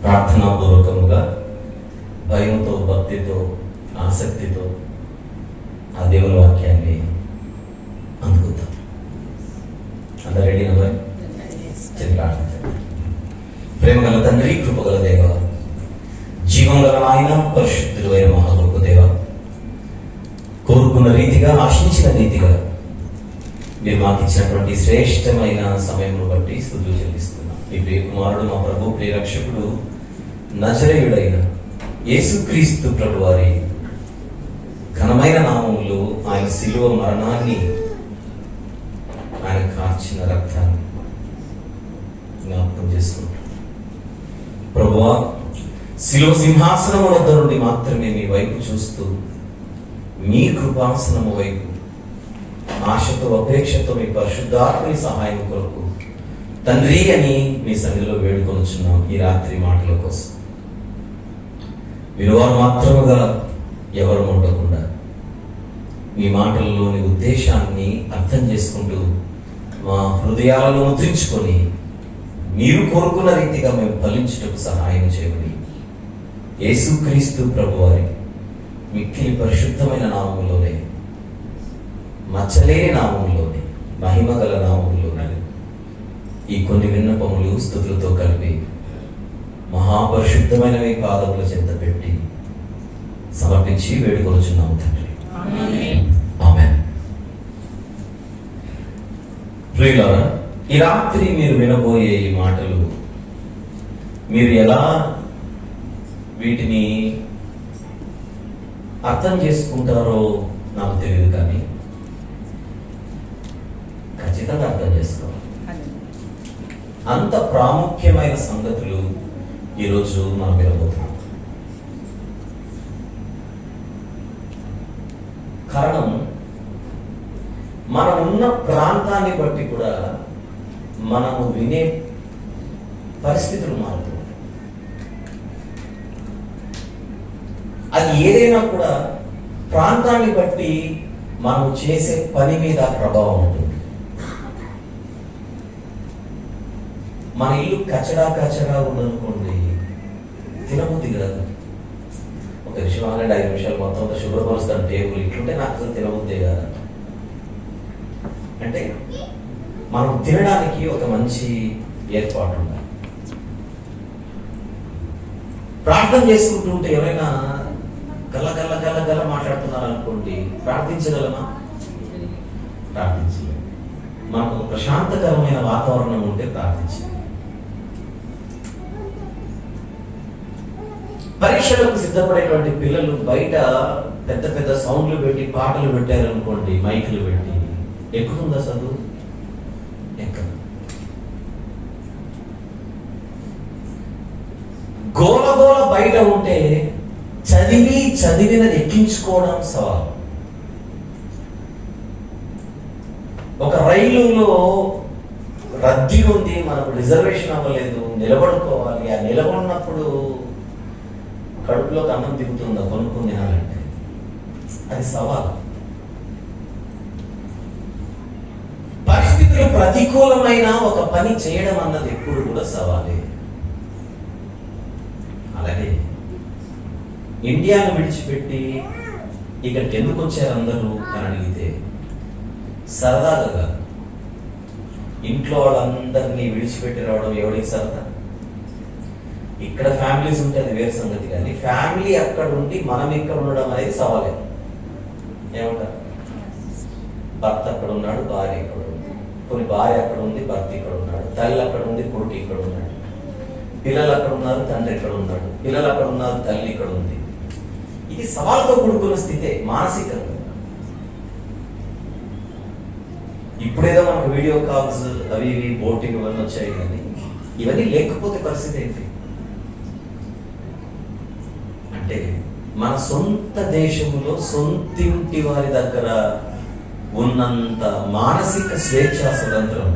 ప్రార్థనాపూర్వకముగా భయంతో, భక్తితో, ఆసక్తితో ఆ దేవుని వాక్యాన్ని అందుకుందాం. అందరూ రెడీ నవ్వ ప్రార్థించండి. ప్రేమగల తండ్రి, కృపగల దేవ, జీవం గల ఆయన, పరిశుద్ధుడు అయిన మహాగొప్ప దేవ, కోరుకున్న రీతిగా, ఆశించిన రీతిగా మీరు మాకు ఇచ్చినటువంటి శ్రేష్టమైన సమయమును బట్టి స్తుతులు చెల్లిస్తున్నాం. మీ ప్రియ కుమారుడు, మా ప్రభు, ప్రియరక్షకుడు, నజరేయుడైన యేసుక్రీస్తు ప్రభు వారి ఘనమైన నామములో ఆయన శిలువ మరణాన్ని, ఆయన కార్చిన రక్తాన్ని జ్ఞాపకం చేసుకుంటాం. ప్రభువా, శిలువ సింహాసనము వద్ద నుండి మాత్రమే మీ వైపు చూస్తూ, మీ కృపాసనము వైపు ఆశతో, అపేక్షతో మీ పరిశుద్ధాత్మని సహాయం కొరకు తండ్రి అని మీ సన్నిధిలో వేడుకొనుచున్నాం. ఈ రాత్రి మాటల కోసం విలువను మాత్రముగా ఎవరు ఉండకుండా మీ మాటల్లోని ఉద్దేశాన్ని అర్థం చేసుకుంటూ మా హృదయాలను ముద్రించుకొని మీరు కోరుకున్న రీతిగా మేము ఫలించుటకు సహాయం చేయమని యేసుక్రీస్తు ప్రభువారి మిక్కిలి పరిశుద్ధమైన నామములోనే, మచ్చలేని నామములోనే, మహిమగల నామములోనే ఈ కొన్ని విన్నపములు స్తుతులతో కలిపి మహాపరిశుద్ధమైన మీ పాదముల చెంత పెట్టి సమర్పించి వేడుకొనుచున్నాము తండ్రి. ఆమేన్. ప్రియులారా, ఈ రాత్రి మీరు వినబోయే ఈ మాటలు మీరు ఎలా వీటిని అర్థం చేసుకుంటారో నాకు తెలియదు, కానీ ఖచ్చితంగా అర్థం చేసుకోవాలి. అంత ప్రాముఖ్యమైన సంగతులు ఈరోజు మనం వినబోతున్నాం. కారణం, మనం ఉన్న ప్రాంతాన్ని బట్టి కూడా మనము వినే పరిస్థితులు మారుతున్నాయి. అది ఏదైనా కూడా ప్రాంతాన్ని బట్టి మనం చేసే పని మీద ప్రభావం ఉంటుంది. మన ఇల్లు కచడా ఉందనుకోండి, తినబుద్ధి కాదు. ఒక విషయం ఆగండి, 5 నిమిషాలు మొత్తం శుభ్రపరుస్తాను టేబుల్, ఇట్లుంటే నాకు అసలు తినబుద్ధే కాదు. అంటే మనం తినడానికి ఒక మంచి ఏర్పాటు ఉండాలి. ప్రార్థన చేసుకుంటూ ఉంటే ఎవరైనా గల్ల మాట్లాడుతున్నారు అనుకోండి, ప్రార్థించగలమా? ప్రార్థించలేము. మనకు ఒక ప్రశాంతకరమైన వాతావరణం ఉంటే ప్రార్థించాలి. పరీక్షలకు సిద్ధపడేటువంటి పిల్లలు బయట పెద్ద పెద్ద సౌండ్లు పెట్టి పాటలు పెట్టారనుకోండి, మైకులు పెట్టి, ఎక్కుతుందా చదువు? ఎక్కదు. గోల బయట ఉంటే చదివినది ఎక్కించుకోవడం సవాలు. ఒక రైలులో రద్దీ ఉంది, మనకు రిజర్వేషన్ అవ్వలేదు, నిలబడుకోవాలి. ఆ నిలబడినప్పుడు కడుపులోకి అన్నం దిగుతుందా కొనుక్కొని తినాలంటే? అది సవాలు. పరిస్థితులు ప్రతికూలమైన ఒక పని చేయడం అన్నది ఎప్పుడు కూడా సవాలే. అలాగే ఇండియాను విడిచిపెట్టి ఇక్కడికి ఎందుకు వచ్చారు అందరూ అని అడిగితే సరదాగా కాదు. ఇంట్లో వాళ్ళందరినీ విడిచిపెట్టి రావడం ఎవరికి సరదా? ఇక్కడ ఫ్యామిలీస్ ఉంటే అది వేరే సంగతి, కానీ ఫ్యామిలీ అక్కడ ఉండి మనం ఇక్కడ ఉండడం అనేది సవాలే. ఏమంటారు? భర్త అక్కడ ఉన్నాడు, భార్య ఇక్కడ ఉంది, కొన్ని భార్య అక్కడ ఉంది, భర్త ఇక్కడ ఉన్నాడు, తల్లి అక్కడ ఉంది, కొడుకు ఇక్కడ ఉన్నాడు, పిల్లలు అక్కడ ఉన్నారు, తండ్రి ఇక్కడ ఉన్నాడు, పిల్లలు అక్కడ ఉన్నారు, తల్లి ఇక్కడ ఉంది. ఇది సవాలుతో కూడుకున్న స్థితే మానసికంగా. ఇప్పుడేదో మనకు వీడియో కాల్స్ అవి ఇవి బోటింగ్ ఇవన్నీ వచ్చాయి, కానీ ఇవన్నీ లేకపోతే పరిస్థితి ఏంటి అంటే, మన సొంత దేశంలో సొంతింటి వారి దగ్గర ఉన్నంత మానసిక స్వేచ్ఛ, స్వతంత్రం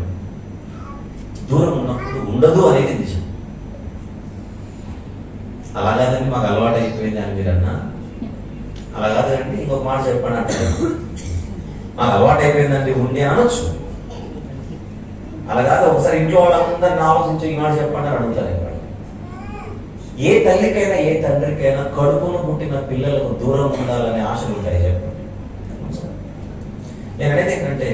దూరం ఉన్నప్పుడు ఉండదు అనేది నిజం. అలా కాదండి మాకు అలవాటు అయిపోయింది అని మీరన్నా, అలా కాదండి ఇంకొక మాట చెప్పండి అంటారు. మాకు అలవాటు అయిపోయిందండి ఉండి అనొచ్చు. అలా కాదు, ఒకసారి ఇంట్లో వాళ్ళందరినీ ఆలోచించి ఈ మాట చెప్పండి అని అడుగుతారు. ఏ తల్లికైనా ఏ తండ్రికైనా కడుపును పుట్టిన పిల్లలకు దూరం ఉండాలనే ఆశలు ఉంటాయి చెప్పండి. నేను అనేది ఏంటంటే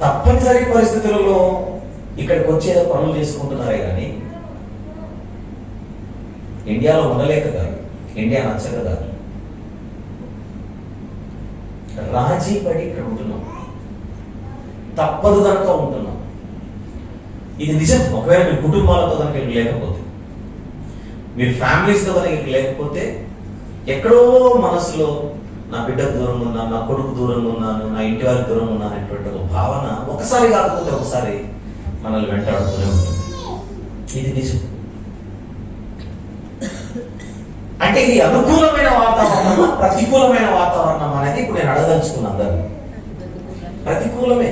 తప్పనిసరి పరిస్థితులలో ఇక్కడికి వచ్చేదో పనులు చేసుకుంటున్నారే కానీ ఇండియాలో ఉండలేక కాదు, ఇండియా నచ్చక కాదు, రాజీ పడి ఇక్కడ ఉంటున్నాం, తప్పదు కనుక ఉంటున్నాం. ఇది నిజం. ఒకవేళ మీ కుటుంబాలతో కనుక ఇక్కడ లేకపోతే, మీ ఫ్యామిలీస్తో కనుక ఇక్కడ లేకపోతే, ఎక్కడో మనసులో నా బిడ్డకు దూరంగా ఉన్నాను, నా కొడుకు దూరంగా ఉన్నాను, నా ఇంటి వారికి దూరంగా ఉన్నాను అనేటువంటి ఒక భావన ఒకసారి కాకపోతే ఒకసారి మనల్ని వెంటాడుతూనే ఉంటుంది. ఇది నిజం. అంటే ఇది అనుకూలమైన వాతావరణం, ప్రతికూలమైన వాతావరణం అనేది ఇప్పుడు నేను అడగదలుచుకున్నాను అందరినీ. ప్రతికూలమే,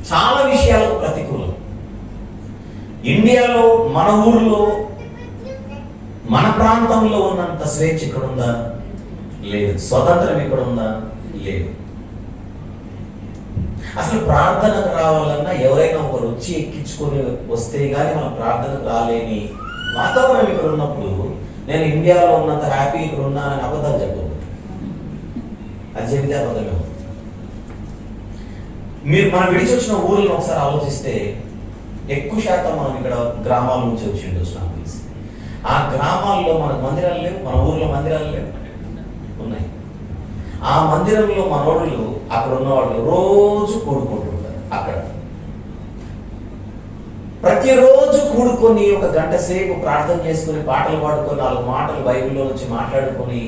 చాలా విషయాలకు ప్రతికూలం. ఇండియాలో మన ఊర్లో మన ప్రాంతంలో ఉన్నంత స్వేచ్ఛ ఇక్కడ ఉందా? లేదు. స్వతంత్రం ఇక్కడ ఉందా? లేదు. అసలు ప్రార్థనకు రావాలన్నా ఎవరైనా ఒకరు వచ్చి ఎక్కించుకొని వస్తే గానీ మనం ప్రార్థనకు రాలేని వాతావరణం ఇక్కడ ఉన్నప్పుడు నేను ఇండియాలో ఉన్నంత హ్యాపీ ఇక్కడ ఉన్నానని అబద్ధాలు చెప్పదు. అది చెబితే అబద్ధమే. మీరు మనం విడిచి వచ్చిన ఊర్లను ఒకసారి ఆలోచిస్తే ఎక్కువ శాతం మనం ఇక్కడ గ్రామాల నుంచి వచ్చి ఉండొచ్చు నాకు తెలిసి. ఆ గ్రామాల్లో మనకు మందిరాలు లేవు, మన ఊర్లో మందిరాలు లేవు, ఉన్నాయి. ఆ మందిరంలో మనోళ్ళు అక్కడ ఉన్నవాళ్ళు రోజు కూడుకుంటుంటారు. అక్కడ ప్రతిరోజు కూడుకొని ఒక గంట సేపు ప్రార్థన చేసుకుని పాటలు పాడుకొని 4 మాటలు బైబిల్లో నుంచి మాట్లాడుకొని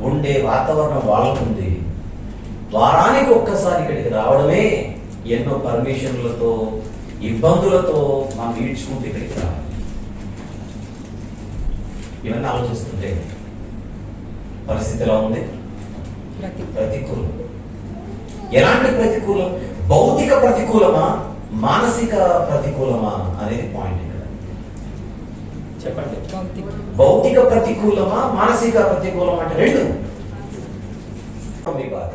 ఉండే వాతావరణం వాళ్ళకుంది. వారానికి ఒక్కసారి ఇక్కడికి రావడమే ఎన్నో పర్మిషన్లతో ఇబ్బందులతో మనం ఈడ్చుకుంటూ ఇక్కడికి రావాలి. ఇవన్నీ ఆలోచిస్తుంటే పరిస్థితి ఎలా ఉంది? ప్రతికూలం. ఎలాంటి ప్రతికూలం? భౌతిక ప్రతికూలమా, మానసిక ప్రతికూలమా అనేది పాయింట్ ఇక్కడ. చెప్పండి. భౌతిక ప్రతికూలమా, మానసిక ప్రతికూలం అంటే రెండు. మీ బాధ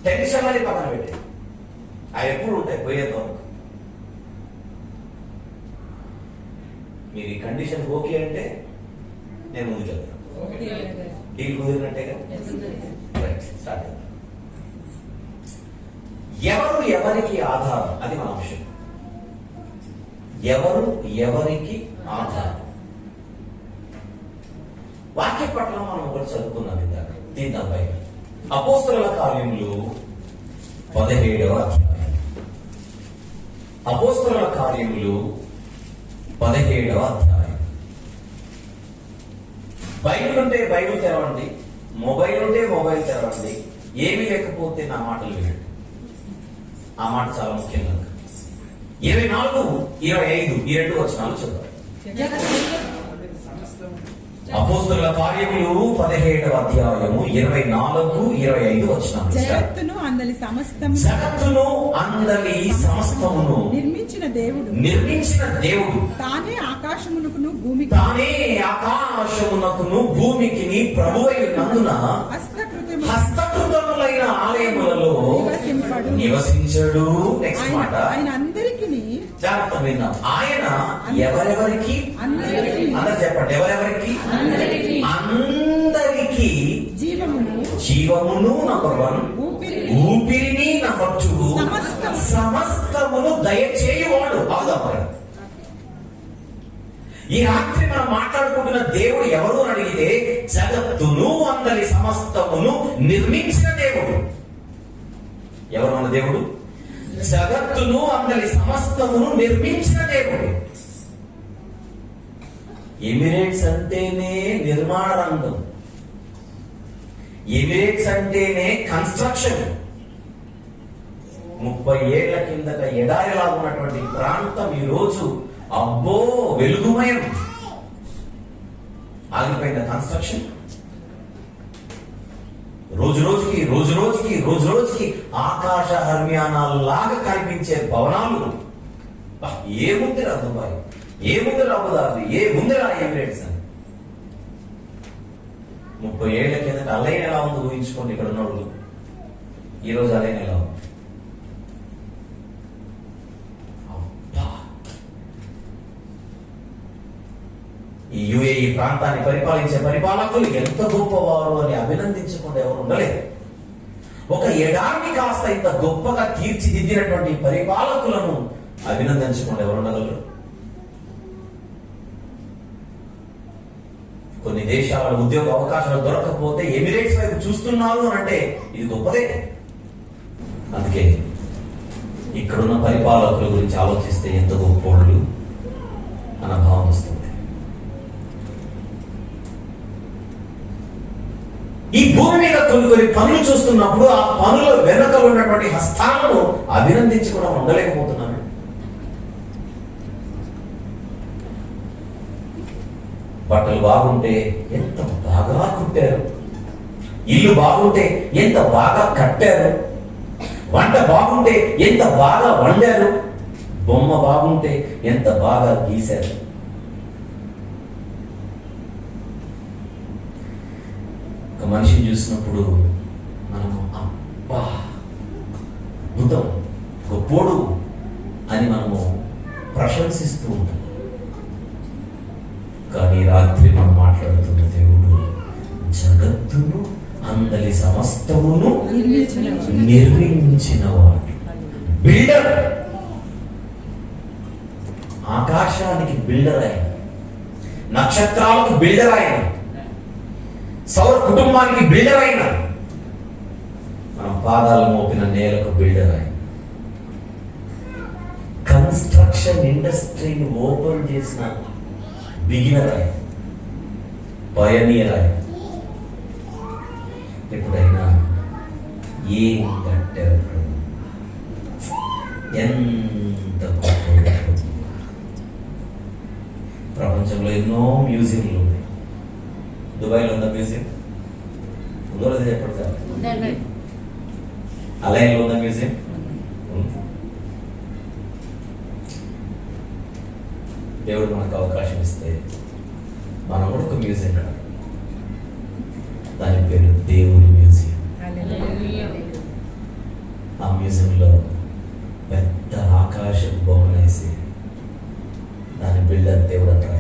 టెన్షన్ అని పక్కన పెట్టి అవి ఎప్పుడు ఉంటాయి పోయేంత వరకు. మీరు ఈ కండిషన్ ఓకే అంటే నేను ముందుకెళ్తాను. డీల్ కుదిరినట్టేగా. స్టార్ట్. ఎవరు ఎవరికి ఆధారం, అది మన అంశం. ఎవరు ఎవరికి ఆధారం. వాక్య పట్ల మనం ఒకటి చదువుకున్నాం ఇందాక. తీద్దాం పైన. అపోస్తలుల కార్యములు 17వ అధ్యాయం. అపోస్తలుల కార్యములు 17వ అధ్యాయం. బైబిల్ ఉంటే బైబిల్ తెరవండి, మొబైల్ ఉంటే మొబైల్ తెరవండి, ఏమీ లేకపోతే నా మాటలు వినండి. ఆ మాట చాలా ముఖ్యంగా 24, 25 ఈ 2 వచనాలు చదువు. అపోస్తలుల కార్యములు 17వ అధ్యాయము 24, 25 వచనాలు. జగత్తును అందలి సమస్తమును నిర్మించిన దేవుడు తానే ఆకాశమునకును భూమికి ప్రభువై ఉన్నందున హస్తకృతములైన ఆలయములలో నివసించడు. నెక్స్ట్ మాట. ఆయన అందరికీ జాగ్రత్త విన్నాం. ఆయన ఎవరెవరికి, అందరు చెప్పండి, ఎవరెవరికి? అందరికీ జీవమును నంబర్ 1, ఊపిరిని నంబర్ 2, సమస్తమును దయచేయువాడు. అవుదా? ఈ రాత్రి మనం మాట్లాడుకుంటున్న దేవుడు ఎవరు అని అడిగితే జగత్తును అందరి సమస్తమును నిర్మించిన దేవుడు. ఎవరు మన దేవుడు? జగత్తును అందరి సమస్తమును నిర్మించిన దేవుడు. ఎమిరేట్స్ అంటేనే నిర్మాణ రంగం, ఎమిరేట్స్ అంటేనే కన్స్ట్రక్షన్. 30 ఏళ్ల కిందట ఎడారిలా ఉన్నటువంటి ప్రాంతం ఈ రోజు అబ్బో వెలుగుమయం. ఆగిపోయిన కన్స్ట్రక్షన్ రోజు రోజుకి ఆకాశ హర్మ్యానాల్లాగా కనిపించే భవనాలు. ఏముందిరా దుబాయ్, ఏముందిరా అబుదాబి, ఏముందిరా ఎమిరేట్స్ అని. 30 ఏళ్ల కిందట అలైన్ ఎలా ఉంది ఊహించుకోండి. ఇక్కడ ఉన్నోళ్ళు ఈరోజు అలైన్ ఎలా ఉంది? ఈ యుఏఈ ప్రాంతాన్ని పరిపాలించే పరిపాలకులు ఎంత గొప్పవారు అని అభినందించకుండా ఎవరు ఉండలేదు. ఒక ఎడారిని కాస్త ఇంత గొప్పగా తీర్చిదిద్దినటువంటి పరిపాలకులను అభినందించకుండా ఎవరు ఉండగలరు? కొన్ని దేశాల ఉద్యోగ అవకాశాలు దొరకకపోతే ఎమిరేట్స్ వైపు చూస్తున్నారు అని అంటే ఇది గొప్పదే. అందుకే ఇక్కడున్న పరిపాలకుల గురించి ఆలోచిస్తే ఎంత గొప్పోళ్ళు అన్న భావం వస్తుంది. ఈ భూమి మీద కొన్ని పనులు చూస్తున్నప్పుడు ఆ పనుల వెనుక ఉన్నటువంటి హస్తాలను అభినందించి కూడా ఉండలేకపోతున్నాను. బట్టలు బాగుంటే ఎంత బాగా కుట్టారు, ఇల్లు బాగుంటే ఎంత బాగా కట్టారు, వంట బాగుంటే ఎంత బాగా వండారు, బొమ్మ బాగుంటే ఎంత బాగా గీశారు. ఒక మనిషిని చూసినప్పుడు మనము అబ్బా అద్భుతం, గొప్పోడు అని మనము ప్రశంసిస్తూ ఉంటాం. కానీ రాత్రి మనం మాట్లాడుతున్న దేవుడు జగత్తును అందలి సమస్తమును నిర్మించినవాడు, బిల్డర్. ఆకాశానికి బిల్డర్ ఆయన, నక్షత్రాలకు బిల్డర్ ఆయన, సౌర కుటుంబానికి బిల్డర్ ఆయన, మనం పాదాలు మోపిన నేలకు బిల్డర్ ఆయన, కన్స్ట్రక్షన్ ఇండస్ట్రీని ఓపెన్ చేసిన బిగినర్ ఆయన, పయనీర్ ఆయన. ఎప్పుడైనా ఏం కట్టారు, ఎంత గొప్ప. ప్రపంచంలో ఎన్నో మ్యూజియంలు ఉన్నాయి. దుబాయ్లో ఉందా మ్యూజియం? ఉందో లేదా చెప్పండి సార్. అలైన్లో ఉందా మ్యూజియం? ఉంది. దేవుడు మనకు అవకాశం ఇస్తే మనం కూడా ఒక మ్యూజియం కట్టాలి. దాని పేరు దేవుని మ్యూజియం. ఆ మ్యూజియంలో పెద్ద ఆకాశ బొమ్మ వేసి దాని బిల్డర్ దేవుడు అంటారు.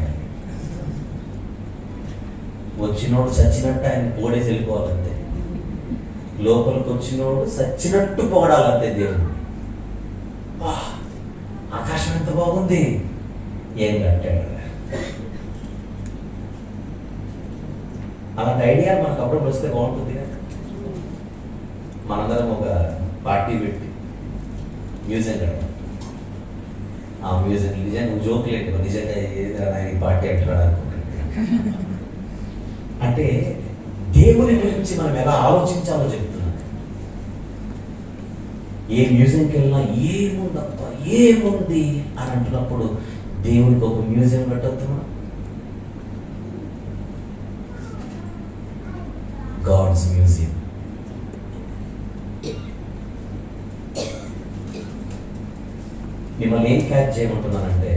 వచ్చినోడు చచ్చినట్టు ఆయన పోడేసి వెళ్ళిపోవాలంతే, లోపలికి వచ్చినోడు చచ్చినట్టు పోడాలంతే దేవుడు. ఆకాశం ఎంత బాగుంది, ఏం కట్టాడు. అలాంటి ఐడియా మనకు అప్పుడప్పుడు వస్తే బాగుంటుంది కదా. మనందరం ఒక పార్టీ పెట్టి మ్యూజియం కట్టాలి. ఆ మ్యూజియం నిజంగా జోక్ లేదు, నిజంగా ఏదైనా ఆయన పార్టీ అంటున్నాడు అనుకుంటున్నాను. అంటే దేవుని గురించి మనం ఎలా ఆలోచించాలో చెప్తున్నాను. ఏ మ్యూజియంకి వెళ్ళినా ఏముందప్ప ఏముంది అని అంటున్నప్పుడు దేవునికి ఒక మ్యూజియం కట్టొద్దుమా? God's museum. మిమ్మల్ని ఏం క్యాచ్ చేయమంటున్నానంటే,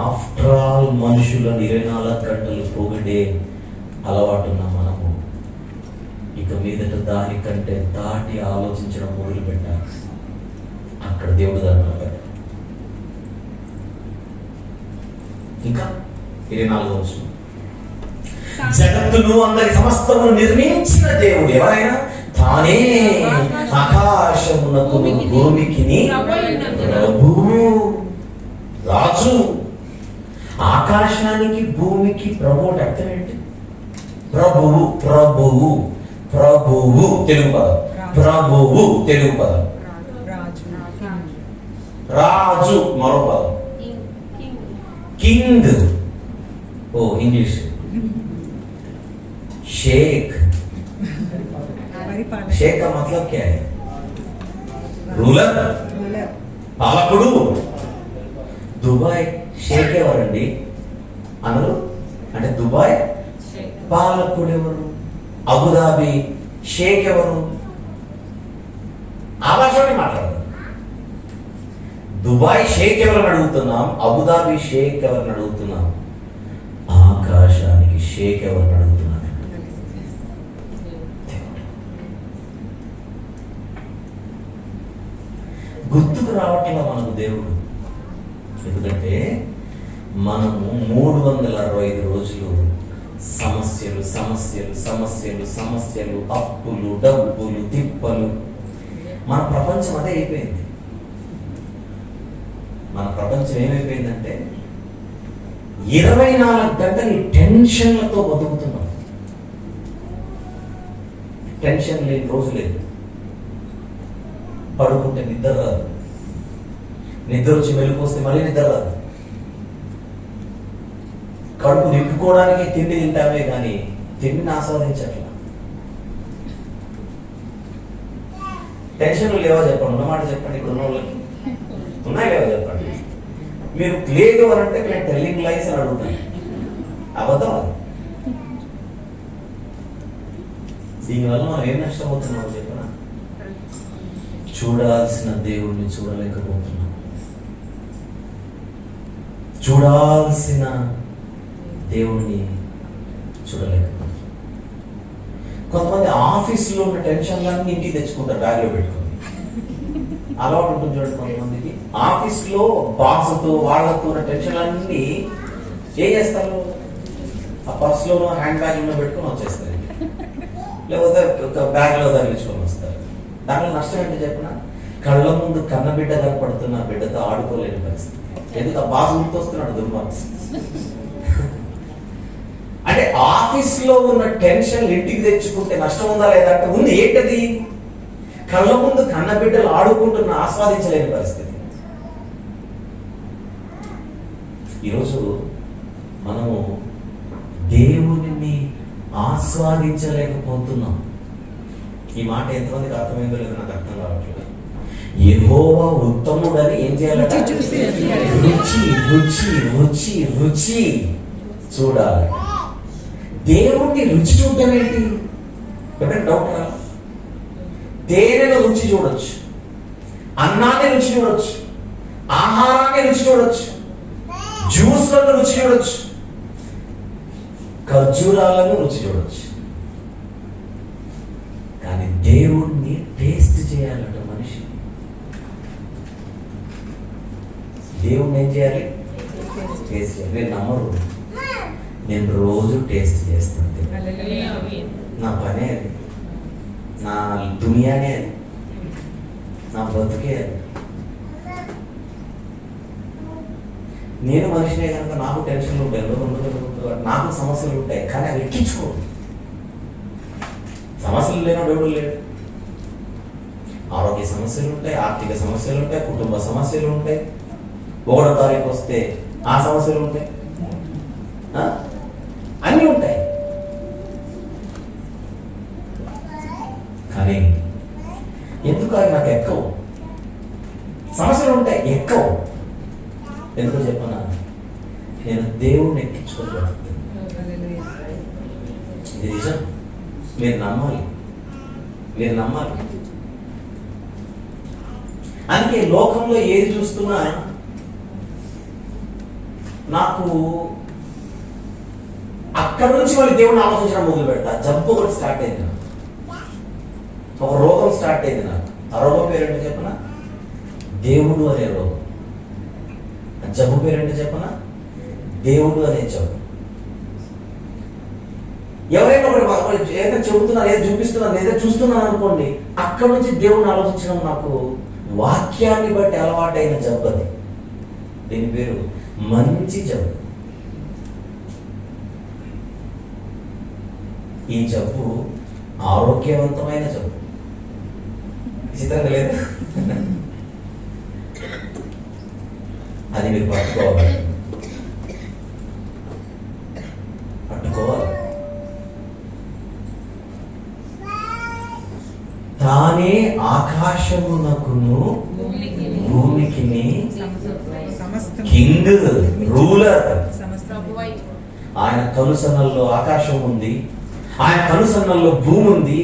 ఆఫ్టర్ ఆల్ మనుషులను 24 గంటలు పొగిడే అలవాటున్న మనము ఇక మీదట దానికంటే దాటి ఆలోచించడం మొదలు పెట్టాలి. అక్కడ దేవుడు దాన్ని ఇంకా 24వ వచనం, జగత్తును అందరి సమస్తమును నిర్మించిన దేవుడు ఎవరైనా తానే ఆకాశమునకు భూమికి ప్రభువు, రాజు. ఆకాశానికి భూమికి ప్రభువు అంటే అర్థం ఏంటి? ప్రభువు, ప్రభువు, ప్రభువు తెలుగు పదం, ప్రభువు తెలుగు పదం, రాజు మరో పదం, కింగ్ ఓ ఇంగ్లీష్, शेख। शेख का मतलब क्या है? रूलर, పాలకుడు. దుబాయ్ షేక్ ఎవరండి అనరు అంటే దుబాయ్ పాలకుడు ఎవరు? అబుదాబి షేక్ ఎవరు? ఆ భాషలోనే మాట్లాడతారు. దుబాయ్ షేక్ ఎవరిని అడుగుతున్నాం, అబుదాబి షేక్ ఎవరిని అడుగుతున్నాం, ఆకాశానికి షేక్ ఎవరిని అడుగుతున్నాం? గుర్తుకు రావట్లా మనకు దేవుడు. ఎందుకంటే మనము 365 రోజులు సమస్యలు సమస్యలు సమస్యలు సమస్యలు, అప్పులు, డబ్బులు, తిప్పలు. మన ప్రపంచం అదే అయిపోయింది. మన ప్రపంచం ఏమైపోయిందంటే 24 గంటలు టెన్షన్లతో బతుకుతున్నాం. టెన్షన్ లేని రోజు లేదు. పడుకుంటే నిద్ర రాదు, నిద్ర వచ్చి వెళ్ళిపోస్తే మళ్ళీ నిద్ర రాదు. కడుపు నింపుకోవడానికి తిండి తింటామే కానీ తిండిని ఆస్వాదించట్లా. టెన్షన్లు లేవా చెప్పండి, ఉన్నమాట చెప్పండి. ఇక్కడ ఉన్న వాళ్ళకి ఉన్నాయి లేవా చెప్పండి. మీరు లేదు అని అంటే నేను టెల్లింగ్ లైస్ అని అడుగుతాను. అబద్ధం అది. దీనివల్ల మనం ఏం నష్టపోతున్నామో చెప్పనా? చూడాల్సిన దేవుణ్ణి చూడలేకపోతున్నాం. చూడాల్సిన దేవుణ్ణి చూడలేకపోతున్నాం. కొంతమంది ఆఫీసులో ఉన్న టెన్షన్లన్నీ ఇంటికి తెచ్చుకుంటారు బ్యాగ్లో పెట్టుకుని. అలవాటు ఉంటుంది చూడండి కొంతమందికి. ఆఫీస్లో బాసుతో వాళ్ళతో ఉన్న టెన్షన్లన్నీ ఏం చేస్తారు? ఆ పర్సులోనో హ్యాండ్ బ్యాగ్లో పెట్టుకుని వచ్చేస్తారు, లేకపోతే ఒక బ్యాగ్లో తగిలించుకొని వస్తారు. దాంట్లో నష్టం ఏంటో చెప్పిన, కళ్ళ ముందు కన్నబిడ్డ కనపడుతున్న బిడ్డతో ఆడుకోలేని పరిస్థితి. ఎందుకు? ఆ బాసు గుర్తొస్తున్నాడు దుర్మార్గం. అంటే ఆఫీస్లో ఉన్న టెన్షన్ ఇంటికి తెచ్చుకుంటే నష్టం ఉందా లేదా అంటే ఉంది. ఏంటది? కళ్ళ ముందు కన్నబిడ్డలు ఆడుకుంటున్న ఆస్వాదించలేని పరిస్థితి. ఈరోజు మనము దేవునిని ఆస్వాదించలేకపోతున్నాం. ఈ మాట ఎంతమందికి అర్థమైందో లేదో నాకు అర్థం కావట్లేదు. యెహోవా ఉత్తముడని ఏం చేయాలంటే రుచి రుచి రుచి రుచి చూడాలి. దేవుణ్ణి రుచి చూడటం ఏంటి? ఎవరైనా డౌట్ రా? తేనెను రుచి చూడొచ్చు, అన్నాన్ని రుచి చూడొచ్చు, ఆహారాన్ని రుచి చూడొచ్చు, జ్యూస్లను రుచి చూడొచ్చు, ఖర్జూరాలను రుచి చూడొచ్చు. కానీ దేవుణ్ణి టేస్ట్ చేయాలట మనిషి. దేవుణ్ణి ఏం చేయాలి? టేస్ట్ చేయాలి. మీరు నమ్మరు, నేను రోజు టేస్ట్ చేస్తాను. నా పనే అది, నా దునియానే అది, నా బతుకే అది. నేను మనిషినే కనుక నాకు టెన్షన్లు ఉంటాయి, నాకు సమస్యలు ఉంటాయి. కానీ అవి ఎక్కించుకో. సమస్యలు లేనోడు ఎవడు లేడు. ఆరోగ్య సమస్యలు ఉంటాయి, ఆర్థిక సమస్యలు ఉంటాయి, కుటుంబ సమస్యలు ఉంటాయి, 1వ తారీఖు వస్తే ఆ సమస్యలు ఉంటాయి, అన్నీ ఉంటాయి. కానీ ఎందుకు అవి నాకు ఎక్కవు? సమస్యలు ఉంటాయి, ఎక్కవు. ఎందుకో చెప్పనా? నేను దేవుణ్ణి ఎక్కించుకోలేదు. ఇది నిజం. మీరు నమ్మాలి, మీరు నమ్మాలి. అందుకే లోకంలో ఏది చూస్తున్నా నాకు అక్కడ నుంచి మళ్ళీ దేవుడిని ఆలోచించడం మొదలు పెడతా. జబ్బు ఒకటి స్టార్ట్ అయింది నాకు, ఒక రోగం స్టార్ట్ అయింది నాకు. ఆ రోగం పేరేంటో చెప్పనా? దేవుడు అనే రోగం. ఆ జబ్బు పేరేంటో చెప్పనా? దేవుడు అనే జబ్బు. ఎవరైనా ఒకటి ఏదైనా చెబుతున్నారు, ఏదో చూపిస్తున్నారు, ఏదో చూస్తున్నాను అనుకోండి, అక్కడ నుంచి దేవుడిని ఆలోచించడం నాకు వాక్యాన్ని బట్టి అలవాటైన జబ్బు అది. దీని పేరు మంచి జబ్బు. ఈ జబ్బు ఆరోగ్యవంతమైన జబ్బు. విచిత్రంగా లేదు? అది మీరు పట్టుకోవాలి, పట్టుకోవాలి. తానే ఆకాశమునకును భూమికి కింగ్, రూలర్. ఆయన కనుసన్నల్లో ఆకాశం ఉంది, ఆయన కనుసన్నల్లో భూమి ఉంది,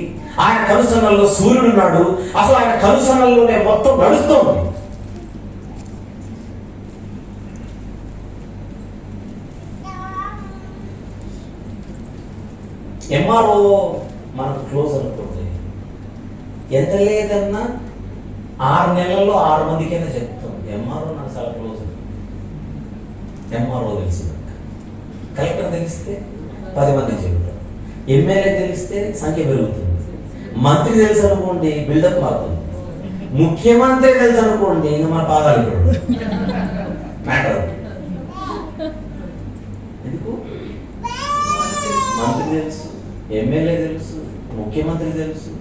ఆయన కనుసన్నల్లో సూర్యుడు ఉన్నాడు. అసలు ఆయన కనుసన్నల్లోనే మొత్తం నడుస్తోంది. ఎంఆర్ఓ మనకు క్లోజ్ అనుకోండి, ఎంత లేదన్నా 6 నెలల్లో 6 మందికైనా చెప్తాం ఎంఆర్ఓ నాకు చాలా క్లోజ్. ఎంఆర్ఓ తెలుసు కనుక. కలెక్టర్ తెలిస్తే 10 మంది చెబుతారు. ఎమ్మెల్యే తెలిస్తే సంఖ్య పెరుగుతుంది. మంత్రి తెలుసు అనుకోండి బిల్డప్ మారుతుంది. ముఖ్యమంత్రి తెలుసు అనుకోండి ఇంకా మన పాదాలు మ్యాటర్. ఎందుకు? మంత్రి తెలుసు, ఎమ్మెల్యే తెలుసు, ముఖ్యమంత్రి తెలుసు.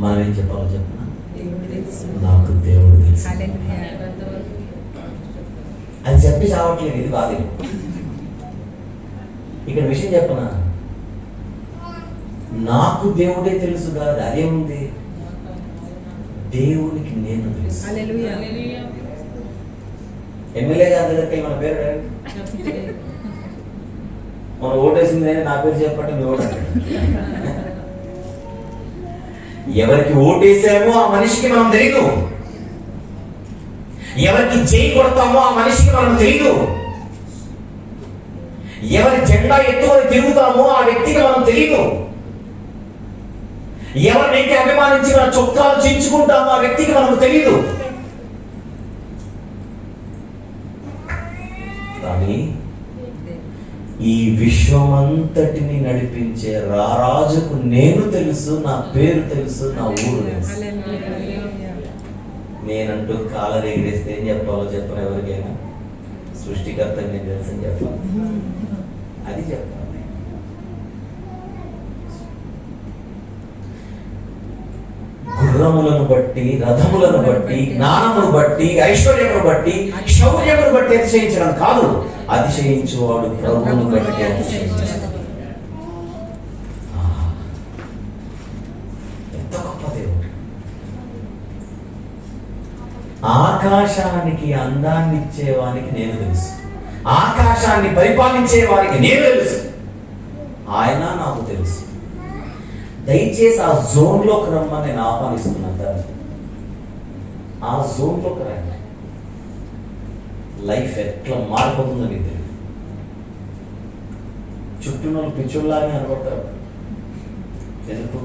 మనం ఏం చెప్పాలో చెప్పనా? నాకు దేవుడు తెలుసు అని చెప్పి చావట్లేదు. ఇది కాదు. ఇక్కడ విషయం చెప్పనా, నాకు దేవుడే తెలుసు కాదు. అదేముంది, దేవునికి నేను తెలుసు. ఎమ్మెల్యే గారి దగ్గరికి మన పేరు మనం ఓటేసింది నా పేరు చెప్పండి, మీ ఓటు ఎవరికి ఓటేసామో ఆ మనిషికి మనం తెలియదు. ఎవరికి చేయి కొడతామో ఆ మనిషికి మనం తెలియదు. ఎవరి జెండా ఎత్తుకొని తిరుగుతామో ఆ వ్యక్తికి మనం తెలియదు. ఎవరినైతే అభిమానించి మన చొక్కాలు చించుకుంటామో ఆ వ్యక్తికి మనకు తెలియదు. కానీ ఈ విశ్వమంతటిని నడిపించే రారాజుకు నేను తెలుసు, నా పేరు తెలుసు, నా ఊరు తెలుసు. నేనంటూ కాలర్ ఎగిరేస్తే ఏం చెప్పాలో చెప్పను. ఎవరికైనా సృష్టికర్త నేను తెలుసు అని చెప్పాలి. అది చెప్పాలి. గుర్రములను బట్టి, రథములను బట్టి, జ్ఞానమును బట్టి, ఐశ్వర్యమును బట్టి, శౌర్యమును బట్టి అతిశయించడం కాదు, అతిశయించువాడు ప్రభువును బట్టి అతిశయించాడు. ఎంత గొప్ప దేవుడు! ఆకాశానికి అందాన్ని ఇచ్చేవానికి నేను తెలుసు. ఆకాశాన్ని పరిపాలించే వారికి నేను తెలుసు. ఆయన నాకు తెలుసు. దయచేసి ఆ జోన్లోకి రమ్మని నేను ఆహ్వానిస్తున్నాను. ఆ జోన్లోకి రండి. లైఫ్ ఎట్లా మారిపోతుందో మీకు తెలియదు. చుట్టూ వాళ్ళు పిచ్చుల్లానే అనుకుంటారు. ఎందుకు?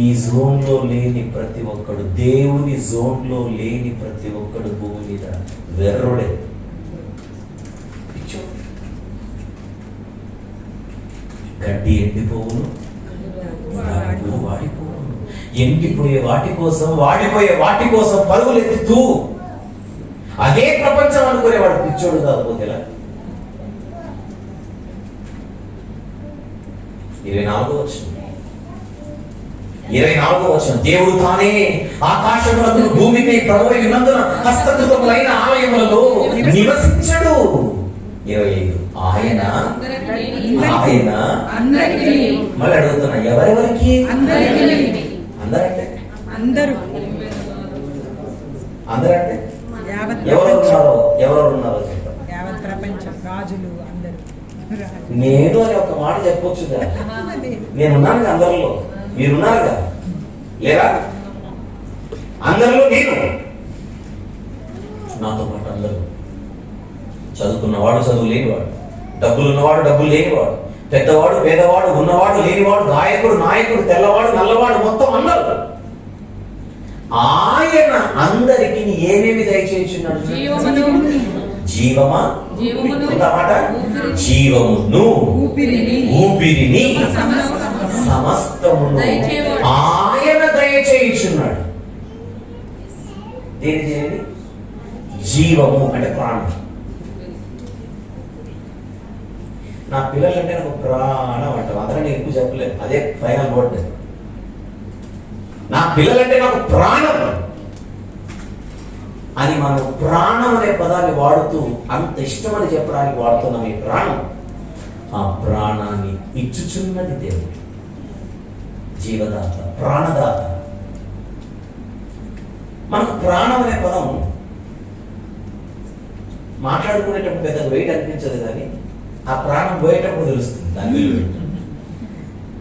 ఈ జోన్లో లేని ప్రతి ఒక్కడు, దేవుని జోన్లో లేని ప్రతి ఒక్కడు భూమి మీద వెర్రుడే. పిచ్చు. గడ్డి ఎండిపోవును, వాడిపోవును. ఎండిపోయే వాటి కోసం, వాడిపోయే వాటి కోసం పరుగులెత్తుతూ అదే ప్రపంచం అనుకునేవాడు పిచ్చోడు కాకపోతే ఎలా? 24వ వచనం, దేవుడు తానే ఆకాశములకు భూమిపై ప్రభువై ఉన్నందున హస్తకృతములైన ఆలయములలో నివసించడు. 25, ఆయన మళ్ళీ అడుగుతున్నా, ఎవరెవరికి? అందరంటే అందరంటే ఎవరెవరు ఉన్నారో చెప్పండి. నేను అని ఒక మాట చెప్పొచ్చు కదా. నేనున్నాను అందరిలో, మీరున్నారు కదా, లేరా? అందరిలో నేను, నాతో పాటు అందరూ. చదువుకున్నవాడు, చదువు లేనివాడు, డబ్బులు ఉన్నవాడు, డబ్బులు లేనివాడు, పెద్దవాడు, పేదవాడు, ఉన్నవాడు, లేనివాడు, గాయకుడు, నాయకుడు, తెల్లవాడు, నల్లవాడు, మొత్తం అందరూ. ఆయన అందరికి ఏమేమి దయచేస్తున్నాడు? జీవమా, జీవమును, ఊపిరిని, సమస్తమును ఆయన దయచేయుచున్నాడు. దేని? జీవము అంటే ప్రాణం. నా పిల్లలంటే నాకు ప్రాణం అంటాం. అందరూ ఎక్కువ చెప్పలేదు, అదే ఫైనల్ వర్డ్. నా పిల్లలంటే నాకు ప్రాణం అని మనం ప్రాణం అనే పదాన్ని వాడుతూ అంత ఇష్టమని చెప్పడానికి వాడుతున్నాం. ఈ ప్రాణం, ఆ ప్రాణాన్ని ఇచ్చుచున్నది దేవుడు. జీవదాత, ప్రాణదాత. మనకు ప్రాణం అనే పదం మాట్లాడుకునేటప్పుడు పెద్ద వెయిట్ అనిపించదు, కానీ ఆ ప్రాణం పోయేటప్పుడు తెలుస్తుంది దాని విలువ.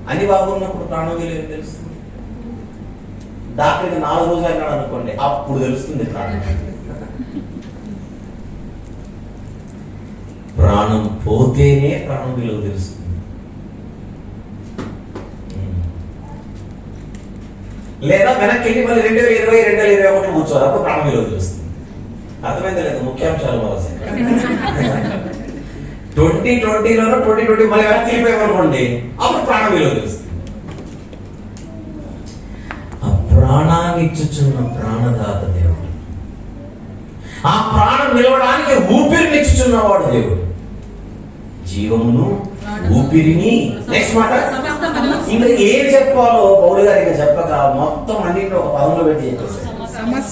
అన్ని బాగున్నప్పుడు ప్రాణం విలువ తెలుస్తుంది. డాక్టర్ 4 రోజులు అన్నాడు అనుకోండి, అప్పుడు తెలుస్తుంది ప్రాణం. ప్రాణం పోతేనే ప్రాణం విలువ తెలుస్తుంది. లేదా వెనక్కి వెళ్ళి మళ్ళీ 2020, 2021 కూర్చోవాలి. అప్పుడు ప్రాణం విలువ తెలుస్తుంది. అర్థమైందా లేదు? ముఖ్యాంశాలు మరోసారి 2020లోనో 2020 మళ్ళీ వెనక్కి వెళ్ళిపోయామనుకోండి, అప్పుడు ప్రాణం విలువ తెలుస్తుంది. ఆ ప్రాణాన్ని ఇచ్చుచున్న ప్రాణదాత దేవుడు, ఆ ప్రాణం నిలవడానికి ఊపిరినిచ్చుచున్నవాడు దేవుడు. జీవమును ఊపిరిని, నెక్స్ట్ మాట ఇంకా ఏం చెప్పాలో పౌలు గారు ఇంకా చెప్పక మొత్తం అన్నింటిలో ఒక పదంలో పెట్టి చెప్పేసి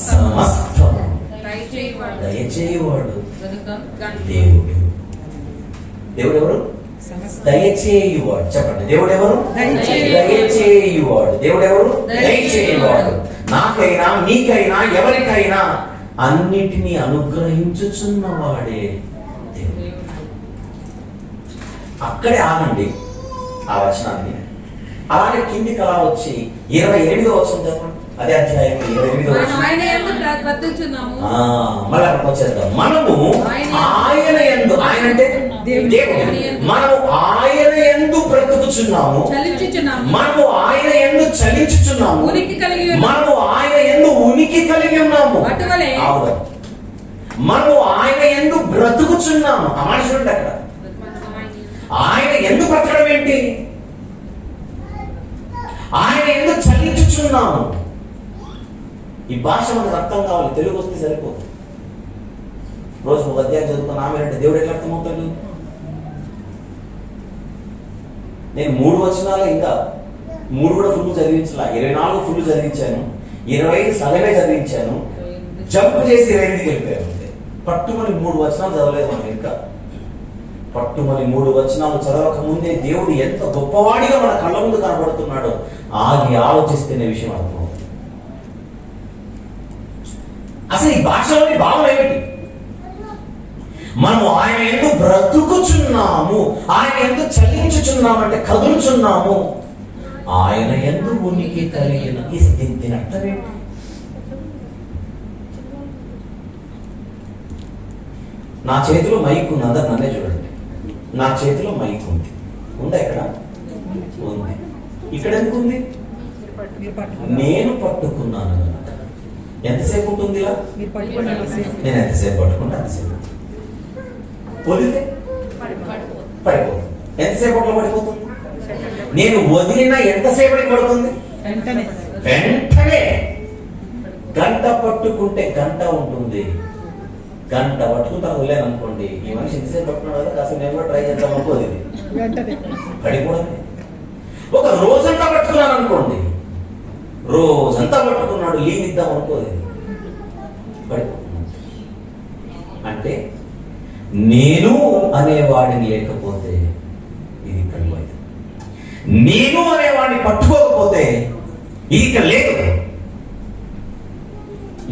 సమస్తం దయచేయవాడు దేవుడు. దేవుడు ఎవరు? దయచేయువాడు. చెప్పండి, దేవుడు ఎవరు? దయచేయువాడు. దేవుడు ఎవరు? దయచేయువాడు. నాకైనా నీకైనా ఎవరికైనా అన్నిటినీ అనుగ్రహించుచున్నవాడే దేవుడు. అక్కడే ఆగండి ఆ వచనాన్ని. అలానే కిందికి అలా వచ్చి 28వ వచనం చెప్పండి. అదే అధ్యాయం 28వ వచనం. మళ్ళీ అక్కడికి వచ్చేద్దాం. మనము ఆయన యందు, ఆయన అంటే దేవుడు, మనము ఆయన యందు బ్రతుకుచున్నాము, మనము ఆయన యందు చలించుచున్నాము, మనము ఆయన యందు ఉనికి కలిగి ఉన్నాము. అవును, మనము ఆయన యందు బ్రతుకుచున్నాము. ఆ మనిషి ఉంటే అక్కడ ఆయన ఎందుకు బ్రతకడం ఏంటి? ఆయన ఎందుకు చలించుచున్నాము. ఈ భాష మనకు అర్థం కావాలి. తెలుగు వస్తే సరిపోదు. రోజు ఒక అధ్యాయం చదువుకున్న ఆమె అంటే దేవుడు ఎట్లా అర్థమవుతాడు? నేను 3 వచనాలు, ఇంకా 3 కూడా ఫుల్ చదివించలా. 24 ఫుల్ చదివించాను, 25 సగమే చదివించాను, జంప్ చేసి 25కి వెళ్ళిపోయాను. అంతే. పట్టుమని 3 వచనాలు చదవలేదు మనం. ఇంకా పట్టుమని 3 వచనాలు చదవక ముందే దేవుడు ఎంత గొప్పవాడిగా మన కళ్ళ ముందు కనబడుతున్నాడో ఆగి ఆలోచిస్తున్న విషయం అర్థమవుతుంది. అసలు ఈ భాషలోని భావం ఏమిటి? మనం ఆయన ఎందుకు బ్రతుకుచున్నాము, ఆయన ఎందుకు చలించుచున్నాము అంటే కదులుచున్నాము, ఆయన ఎందుకు ఉనికి కలిగిన దీని అర్థం ఏంటి? నా చేతిలో మైక్ ఉంది. అందరు నన్నే చూడండి. నా చేతిలో మైక్ ఉంది. ఉందా? ఎక్కడ ఉంది? ఇక్కడ ఎందుకు ఉంది? నేను పట్టుకున్నాను కనుక. ఎంతసేపు ఉంటుంది ఇలా? నేను ఎంతసేపు పట్టుకుంటే అంతసేపు. వదిలితే పడిపోతుంది. ఎంతసేపట్లో పడిపోతుంది? నేను వదిలినా ఎంతసేపటికి పడుతుంది? వెంటనే. గంట పట్టుకుంటే గంట ఉంటుంది. గంట పట్టుకుంటా వదిలేను అనుకోండి, ఈ మనిషి ఎంతసేపు పట్టుకున్నాడు కదా, కాస్త నేను కూడా ట్రై చేద్దాం అనుకోదు, పడిపోవడమే. ఒక రోజంతా పట్టుకున్నాను అనుకోండి, రోజంతా పట్టుకున్నాడు, లీవ్ ఇద్దాం అనుకోదు, పడిపోతున్నాడు. అంటే నేను అనేవాడిని లేకపోతే ఇది కలిపోయింది. నేను అనేవాడిని పట్టుకోకపోతే ఇది ఇక్కడ లేదు.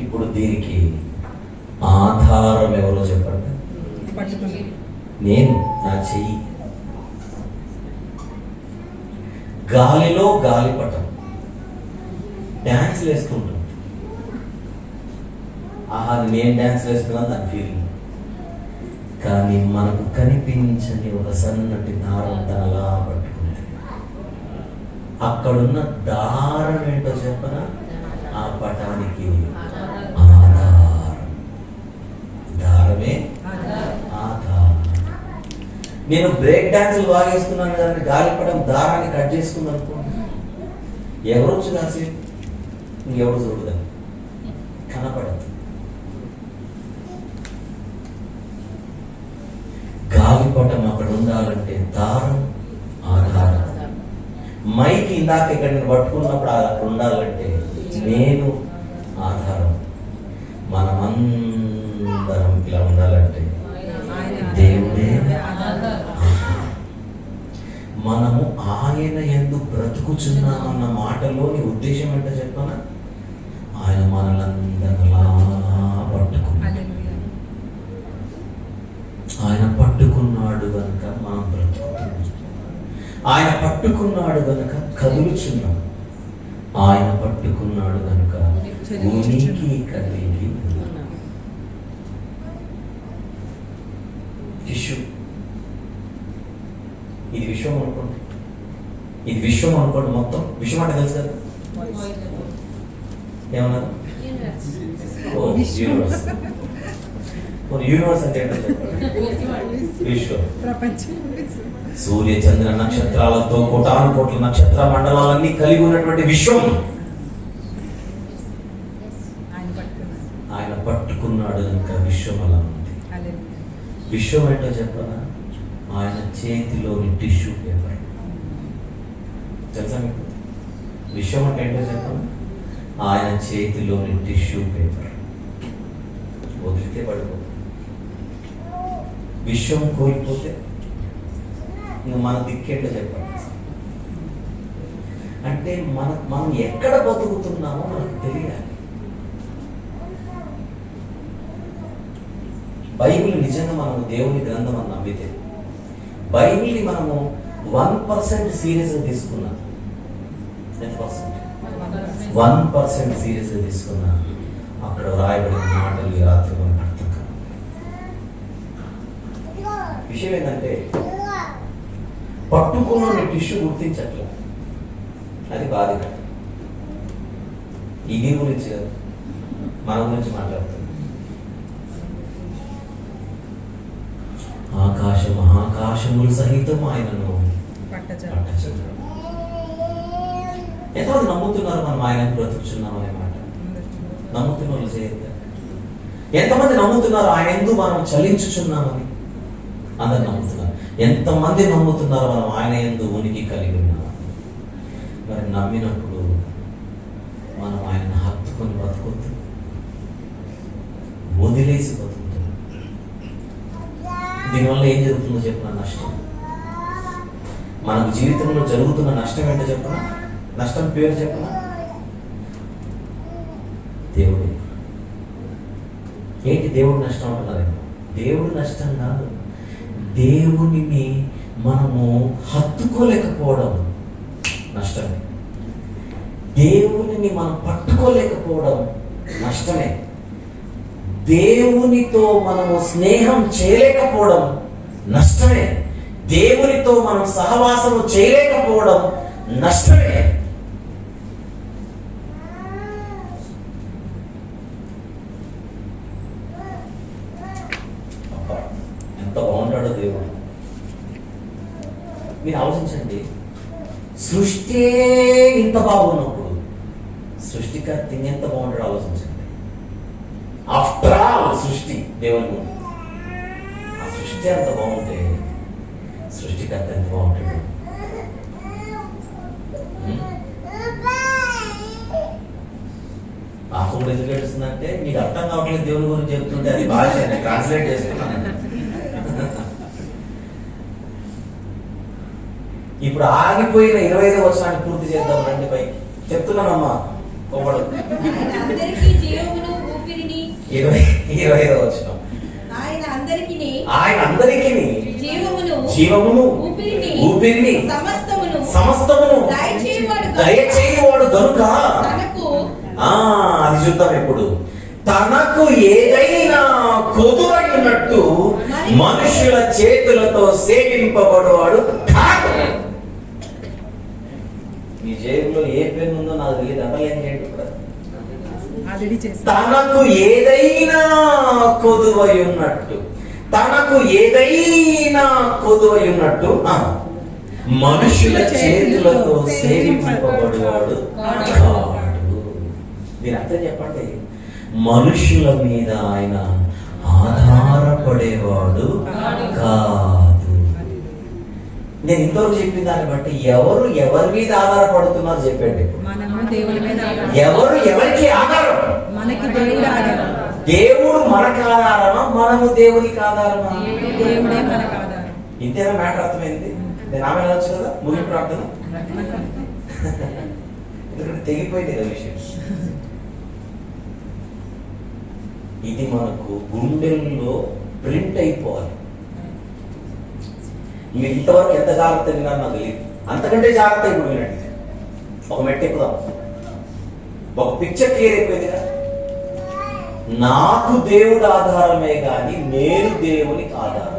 ఇప్పుడు దీనికి ఆధారం ఎవరో చెప్పండి. నేను, నా చెయ్యి. గాలిలో గాలిపటం డ్యాన్స్ వేస్తుంటాం. ఆహా, నేను డ్యాన్స్ వేస్తున్నాను దాని ఫీలింగ్. కానీ మనకు కనిపించని ఒక సన్నటి దారం అలా పట్టుకుంటే అక్కడున్న దారం ఏంటో చెప్పనా? ఆ పటానికి దారమే ఆధారం. నేను బ్రేక్ డాన్సులు బాగా వేస్తున్నాను కానీ గాలిపటం దారాన్ని కట్ చేసుకుంది అనుకోండి, ఎవరు వచ్చి కాసి ఇంకెవరు చూడదు, కనపడదు. గాలిపటం అక్కడ ఉండాలంటే దారం ఆధారం. మైక్ ఇందాక ఇక్కడ నేను పట్టుకున్నప్పుడు అక్కడ ఉండాలంటే నేను ఆధారం. మనమందరం ఇలా ఉండాలంటే దేవుడే ఆధారం. మనము ఆయన యందు బ్రతుకుచున్నామన్న మాటలోని ఉద్దేశం ఏంటో చెప్పనా? ఆయన మనలందరిలా పట్టుకున్నాడు. ఆయన పట్టుకున్నాడు కనుక మనం బ్రతుకుతున్నాం. ఆయన పట్టుకున్నాడు కనుక కదులుచున్నాం. ఆయన పట్టుకున్నాడు కనుక ఉనికి కలిగి విశ్వం. ఇది విశ్వం అనుకోండి, ఇది విశ్వం అనుకోండి. మొత్తం విశ్వం అంటే తెలుసు కదా, ఏమన్నారు? ఓ, యూనివర్స్. యూనివర్స్ అంటే ఏంటో చెప్పండి. విశ్వం. ప్రపంచం. సూర్య చంద్ర నక్షత్రాలతో కోటాను కోట్ల నక్షత్ర మండలాలన్నీ కలిగి ఉన్నటువంటి విశ్వం ఆయన పట్టుకున్నాడు. ఇంకా విశ్వం అలా ఉంది. విశ్వం ఏంటో చెప్పనా? ఆయన చేతిలోని టిష్యూ పేపర్. తెలుసా మీకు? విశ్వం అంటే ఏంటో చెప్పనా? ఆయన చేతిలోని టిష్యూ పేపర్. వదిలితే పడిపో. విశ్వం కోల్పోతే ఇంకా మన దిక్కేంటో చెప్పాలి. అంటే మనం ఎక్కడ బతుకుతున్నామో మనకు తెలియాలి. బైబిల్ నిజంగా మనము దేవుని గ్రంథం అని నమ్మితే, బైబిల్ని మనము 1% సీరియస్గా తీసుకున్నాం. ఎంత పర్సెంట్? 1% సీరియస్గా తీసుకున్నా అక్కడ రాయబడిన మాటలు ఈ రాత్రి మనకు అర్థం కాదు. విషయం ఏంటంటే పట్టుకున్న టిష్యూ గుర్తించట్లే. అది బాధ్యత. ఇది గురించి కాదు, మన గురించి మాట్లాడుతుంది. ఆకాశ మహాకాశములు సహితం ఆయనను పట్టజాలరు. ఎంతమంది నమ్ముతున్నారు మనం ఆయనను బ్రతుకుచున్నాం అనే మాట? నమ్ముతున్న వాళ్ళు చేయద్దా? ఎంతమంది నమ్ముతున్నారు ఆయన ఎందుకు మనం చలించుచున్నామని? అందరు నమ్ముతున్నారు. ఎంతమంది నమ్ముతున్నారు మనం ఆయన యందు ఉనికి కలిగి ఉన్నాం? మరి నమ్మినప్పుడు మనం ఆయన హత్తుకొని బతుకొద్దు, వదిలేసి బతుకుతాం. దీనివల్ల ఏం జరుగుతుందో చెప్పిన నష్టం. మనకు జీవితంలో జరుగుతున్న నష్టం ఏంటో చెప్పిన నష్టం పేరు చెప్పిన దేవుడు. ఏంటి దేవుడు నష్టం అంటున్నారు? దేవుడు నష్టం కాదు, దేవునిని మనము హత్తుకోలేకపోవడం నష్టమే. దేవునిని మనం పట్టుకోలేకపోవడం నష్టమే. దేవునితో మనము స్నేహం చేయలేకపోవడం నష్టమే. దేవునితో మనం సహవాసము చేయలేకపోవడం నష్టమే. ఎంత బాగుంటాడో దేవుడు. మీరు ఆలోచించండి, సృష్టి ఇంత బాగున్నప్పుడు సృష్టికర్త ఎంత బాగుంటాడో ఆలోచించండి. ఆఫ్టర్ ఆల్ సృష్టి దేవుని ముందు. ఆ సృష్టి అంత బాగుంటే సృష్టికర్త ఎంత బాగుంటాడు? పాపం ఎందుకు ఏడుస్తుందంటే మీకు అర్థం కావట్లేదు. దేవుని గురించి చెప్తుంటే అది భాష ట్రాన్స్లేట్ చేస్తున్నాను. ఇప్పుడు ఆగిపోయిన 25వ వచనాన్ని పూర్తి చేద్దాం. రండి పైకి. చెప్తున్నానమ్మా ఒకడు 25వ వచనం. ఆయన అందరికీ జీవమును ఊపిరిని సమస్తమును దయచేయువాడు గనుక అది చూద్దాం. ఎప్పుడు తనకు ఏదైనా కొదువైనట్టు మనుషుల చేతులతో సేవింపబడువాడు కాదు. ఈ జైల్లో ఏ పేరు ఉందో నాకు తెలియదు. అమలేం చేయండి. తనకు ఏదైనా కొదువై ఉన్నట్టు, తనకు ఏదైనా కొదువై ఉన్నట్టు మనుషుల చేతులతో సేవింపబడువాడు కాడు. దీని అర్థం చెప్పండి. మనుషుల మీద ఆయన ఆధారపడేవాడు కాదు. నేను ఇంతవరకు చెప్పిన దాన్ని బట్టి ఎవరి మీద ఆధారపడుతున్నారు చెప్పండి. ఎవరు ఎవరికి ఆధారం? దేవుడు మనకు ఆధారమా? మనము దేవునికి ఆధారమా? ఇంతేనా మ్యాటర్? అర్థమైంది. నేను ఆమె అనొచ్చు కదా ముగింపు ప్రార్థన. ఎందుకంటే తెగిపోయింది కదా విషయం. ఇది మనకు గుండెల్లో ప్రింట్ అయిపోవాలి. మీరు ఇంతవరకు ఎంత జాగ్రత్త విన్నారు నాకు తెలియదు. అంతకంటే జాగ్రత్త ఇప్పుడు వినండి. ఒక మెట్టు ఎక్కుదాం. ఒక పిక్చర్ క్లియర్ అయిపోయింది కదా. నాకు దేవుడు ఆధారమే కానీ నేను దేవునికి ఆధారం.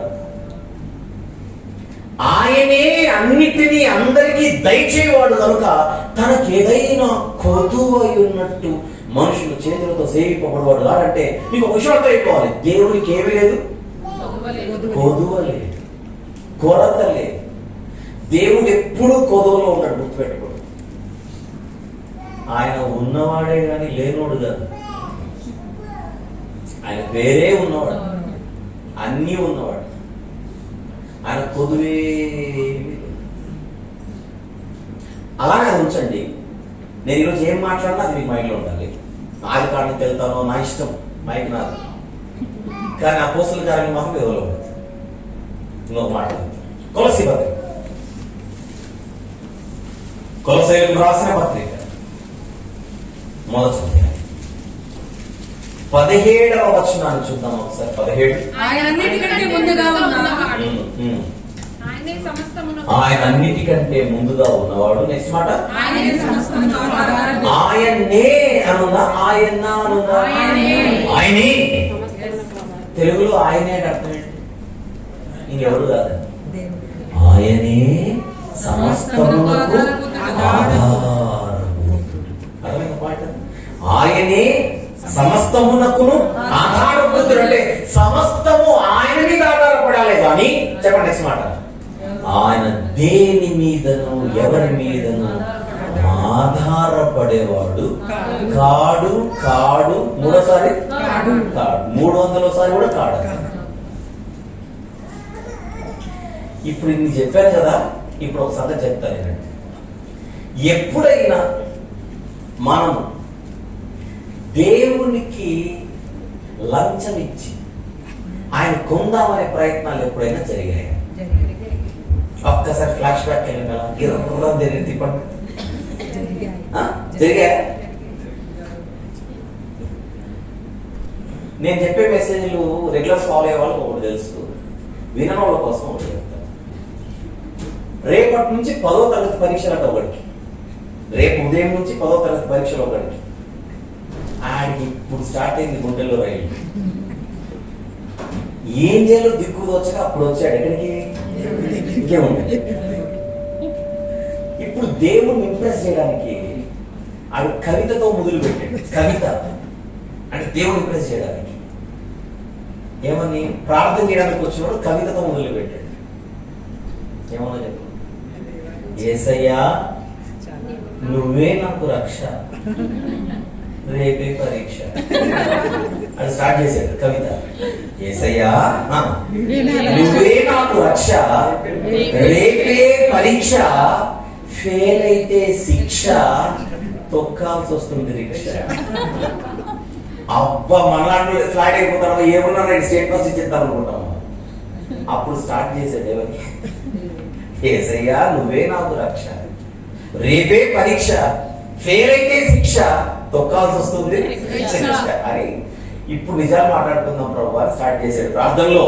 ఆయనే అన్నిటినీ అందరికీ దయచేవాడు కనుక తనకు ఏదైనా కొదువై ఉన్నట్టు మనుషులు చేతులతో సేవింపబడవాడు కాదంటే నీకు ఒక విషయం అర్థమైపోవాలి, దేవునికి ఏమీ లేదు, కొదువ లేదు, కొరత లేదు. దేవుడు ఎప్పుడూ కొదువలో ఉంటాడు, గుర్తుపెట్టుకోడు. ఆయన ఉన్నవాడే కానీ లేనోడు కాదు. ఆయన పేరే ఉన్నవాడు, అన్నీ ఉన్నవాడు. ఆయన కొదువేమి అలానే ఉంచండి. నేను ఈరోజు ఏం మాట్లాడినా అది మీకు మైండ్లో ఉండాలి. నాది కాడికి వెళ్తానో నా ఇష్టం, మైక్ నాది. కానీ అపోస్తల కార్యం మాత్రం ఏదో ఇంకొక మాట కొలసి పత్రిక, కొలసీయులకు రాసిన పత్రిక మొదటి 17వ వచనాన్ని చూద్దాం ఒకసారి. 17. ఆయన అన్నిటికంటే ముందుగా ఉన్నవాడు. ఆయన అన్నిటికంటే ముందుగా ఉన్నవాడు. నెక్స్ట్ మాట ఆయన్నే అనున్నా, ఆయన అనున్నా, ఆయనే. తెలుగులో ఆయనే అంటే అర్థం ఏంటి? ఇంకెవరు కాదండి, ఆయనే సమస్తమునకు ఆధారభూతుడు. అర్థమైన పాట, ఆయనే సమస్తమునకును ఆధారభూతుడు. అంటే సమస్తము ఆయన మీద ఆధారపడాలి కానీ, చెప్పండి నెక్స్ట్ మాట, ఆయన దేని మీదను ఎవరి మీదను ఆధారపడేవాడు కాడు. కాడు మూడోసారి కాడు, 300సారి కూడా కాడు. ఇప్పుడు ఇన్ని చెప్పాను కదా, ఇప్పుడు ఒక సంగతి చెప్తాను ఏంటంటే, ఎప్పుడైనా మనం దేవునికి లంచం ఇచ్చి ఆయన కొందామనే ప్రయత్నాలు ఎప్పుడైనా జరిగాయి? ఒక్కసారి ఫ్లాష్ బ్యాక్ వెళ్ళి తిప్పండి. జరిగా? నేను చెప్పే మెసేజ్లు రెగ్యులర్ ఫాలో అయ్యే వాళ్ళకి ఒకటి తెలుసు, వినని వాళ్ళ కోసం ఒకటి చెప్తాను. రేపటి నుంచి 10వ తరగతి పరీక్షలు అంటే ఒకటికి, రేపు ఉదయం నుంచి 10వ తరగతి పరీక్షలు ఒకటికి. ఆయనకి ఇప్పుడు స్టార్ట్ అయింది గుండెల్లో రైలు. ఏం చేయాలో దిక్కు వచ్చాక అప్పుడు వచ్చాడు ఎక్కడికి, ఇంకేముంది. ఇప్పుడు దేవుణ్ణి ఇంప్రెస్ చేయడానికి ఆడు కవితతో మొదలు పెట్టాడు. కవిత అంటే దేవుని ఇంప్రెస్ చేయడానికి. ఏమని ప్రార్థన చేయడానికి వచ్చినప్పుడు కవితతో మొదలు పెట్టాడు. ఏమన్నా చెప్పు, యేసయ్యా నువ్వే నాకు రక్ష, రేపే పరీక్ష అది స్టార్ట్ చేశాడు కవిత. యేసయ్యా నువ్వే నాకు రక్ష, రేపే పరీక్ష, ఫెయిల్ అయితే శిక్ష, తొక్కాల్సి వస్తుంది రిక్ష. అబ్బా మనలాంటి ఫ్లాట్ అయిపోతాము, ఏమన్నా స్టేట్ బస్ ఇచ్చేద్దాం అనుకుంటాము. అప్పుడు స్టార్ట్ చేశాడు ఎవరికి, యేసయ్యా నువ్వే నాకు రక్ష, రేపే పరీక్ష, ఫెయిల్ అయితే శిక్ష, తొక్కాల్సి వస్తుంది శిక్ష అని. ఇప్పుడు నిజాలు మాట్లాడుకుందాం ప్రభువా స్టార్ట్ చేశాడు ప్రార్థనలో.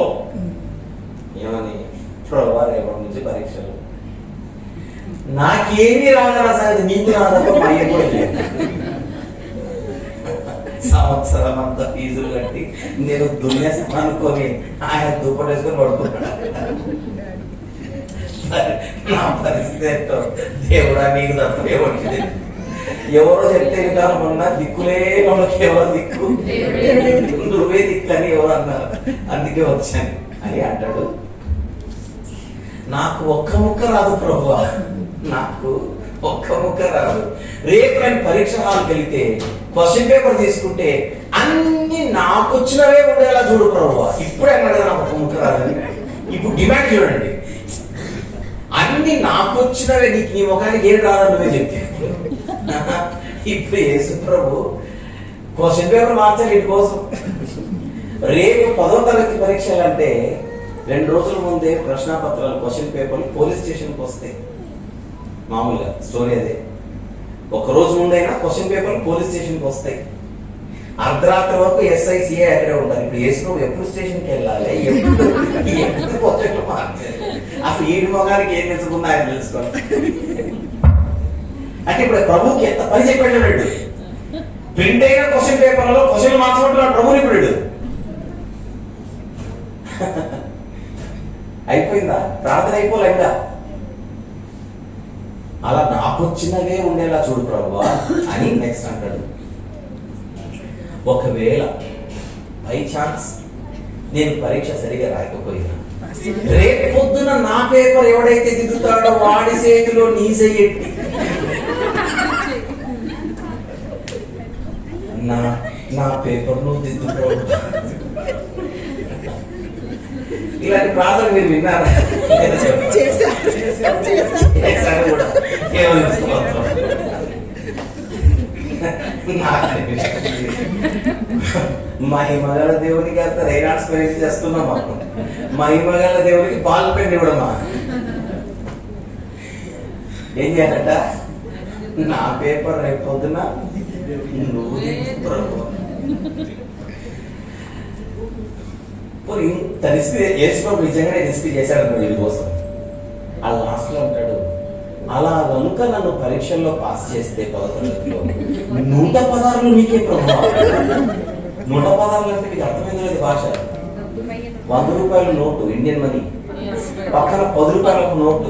ఏమని, ప్రభువా రేపటి నుంచి పరీక్షలు, నాకేమీ రాదన్న సంగతి నీకు రాదప్ప మా అయ్యకూడదు. సంవత్సరం అంతా ఫీజులు కట్టి నేను దున్నేసాను అనుకొని ఆయన దుప్పటేసుకొని పడుకున్నాడు. నా పరిస్థితి ఏంటో దేవుడా నీకు తప్పే వచ్చింది. ఎవరో చెప్తే కాలం మొన్న దిక్కులే వాళ్ళకి ఎవరు దిక్కు, నువ్వే దిక్కు అని ఎవరు అన్నారు, అందుకే వచ్చాను అని అంటాడు. నాకు ఒక్క ముక్క రాదు ప్రభువా, నాకు ఒక్క ముక్క రాదు. రేపు నేను పరీక్ష హాల్కి వెళితే క్వశ్చన్ పేపర్ తీసుకుంటే అన్ని నాకు వచ్చినవే ఉండేలా చూడు ప్రభువా. ఇప్పుడే అన్నాడు నాకు ఒక్క ముక్క రాదని. ఇప్పుడు డిమాండ్ చూడండి, అన్ని నాకు వచ్చినవే, నీకు నీ ముఖానికి ఏం రాదని నువ్వే చెప్తే. ఇప్పుడు యేసు ప్రభు క్వశ్చన్ పేపర్ మార్చాలి వీటి కోసం. రేపు 10వ తరగతి పరీక్షలు అంటే 2 రోజుల ముందే ప్రశ్నపత్రాలు క్వశ్చన్ పేపర్లు పోలీస్ స్టేషన్కి వస్తాయి. మామూలుగా స్టోరీ అదే. ఒక రోజు ముందైనా క్వశ్చన్ పేపర్లు పోలీస్ స్టేషన్కి వస్తాయి. అర్ధరాత్రి వరకు SICA అక్కడే ఉంటారు. ఇప్పుడు యేసు ప్రభు ఎప్పుడు స్టేషన్కి వెళ్ళాలి, ఎప్పుడు క్వశ్చన్లు మార్చాలి, అసలు ఈ మొగానికి ఏం తెలుసుకుందా ఆయన తెలుసుకోవాలి. అంటే ఇప్పుడు ప్రభుకి ఎంత పని చెప్పాడు. ప్రింట్ అయిన క్వశ్చన్ పేపర్లలో క్వశ్చన్ మార్చుకుంటున్నాడు ప్రభుని. ఇప్పుడు అయిపోయిందా ప్రార్థన, అయిపోలేదా? అలా నాకు వచ్చినవే ఉండేలా చూడు ప్రభువా అని నెక్స్ట్ అంటాడు. ఒకవేళ బై ఛాన్స్ నేను పరీక్ష సరిగా రాయకపోయినా, రేపు పొద్దున నా పేపర్ ఎవడైతే దిద్దుతాడో వాడి చేతిలో నీ చెయ్యట్టి నా పేపర్ నువ్వు దిద్దుకోవడం. ఇలాంటి ప్రార్థన మీరు విన్నారా? చేశారు కూడా. కేవలం స్తోత్రం. మహిమగల దేవునికి అంత రైనాడ్స్ పెయింట్ చేస్తున్నామా? మహిమగల దేవునికి బాల్ పెన్ ఇవ్వడమా? ఏం చేయాలంట? నా పేపర్ రేపు పొద్దున నువ్వు ఇంత రిస్క్ చేసుకోవడం నిజంగానే రిస్క్ చేశాడు వీడి కోసం. ఆ లాస్ట్ లో ఉంటాడు, అలా కనుక నన్ను పరీక్షల్లో పాస్ చేస్తే 10వ తరగతిలో 116 మీకే ప్రభావం. 116 అంటే మీకు అర్థమైంది లేదు భాష. 100 రూపాయల నోటు ఇండియన్ మనీ, పక్కన 10 రూపాయల ఒక నోటు,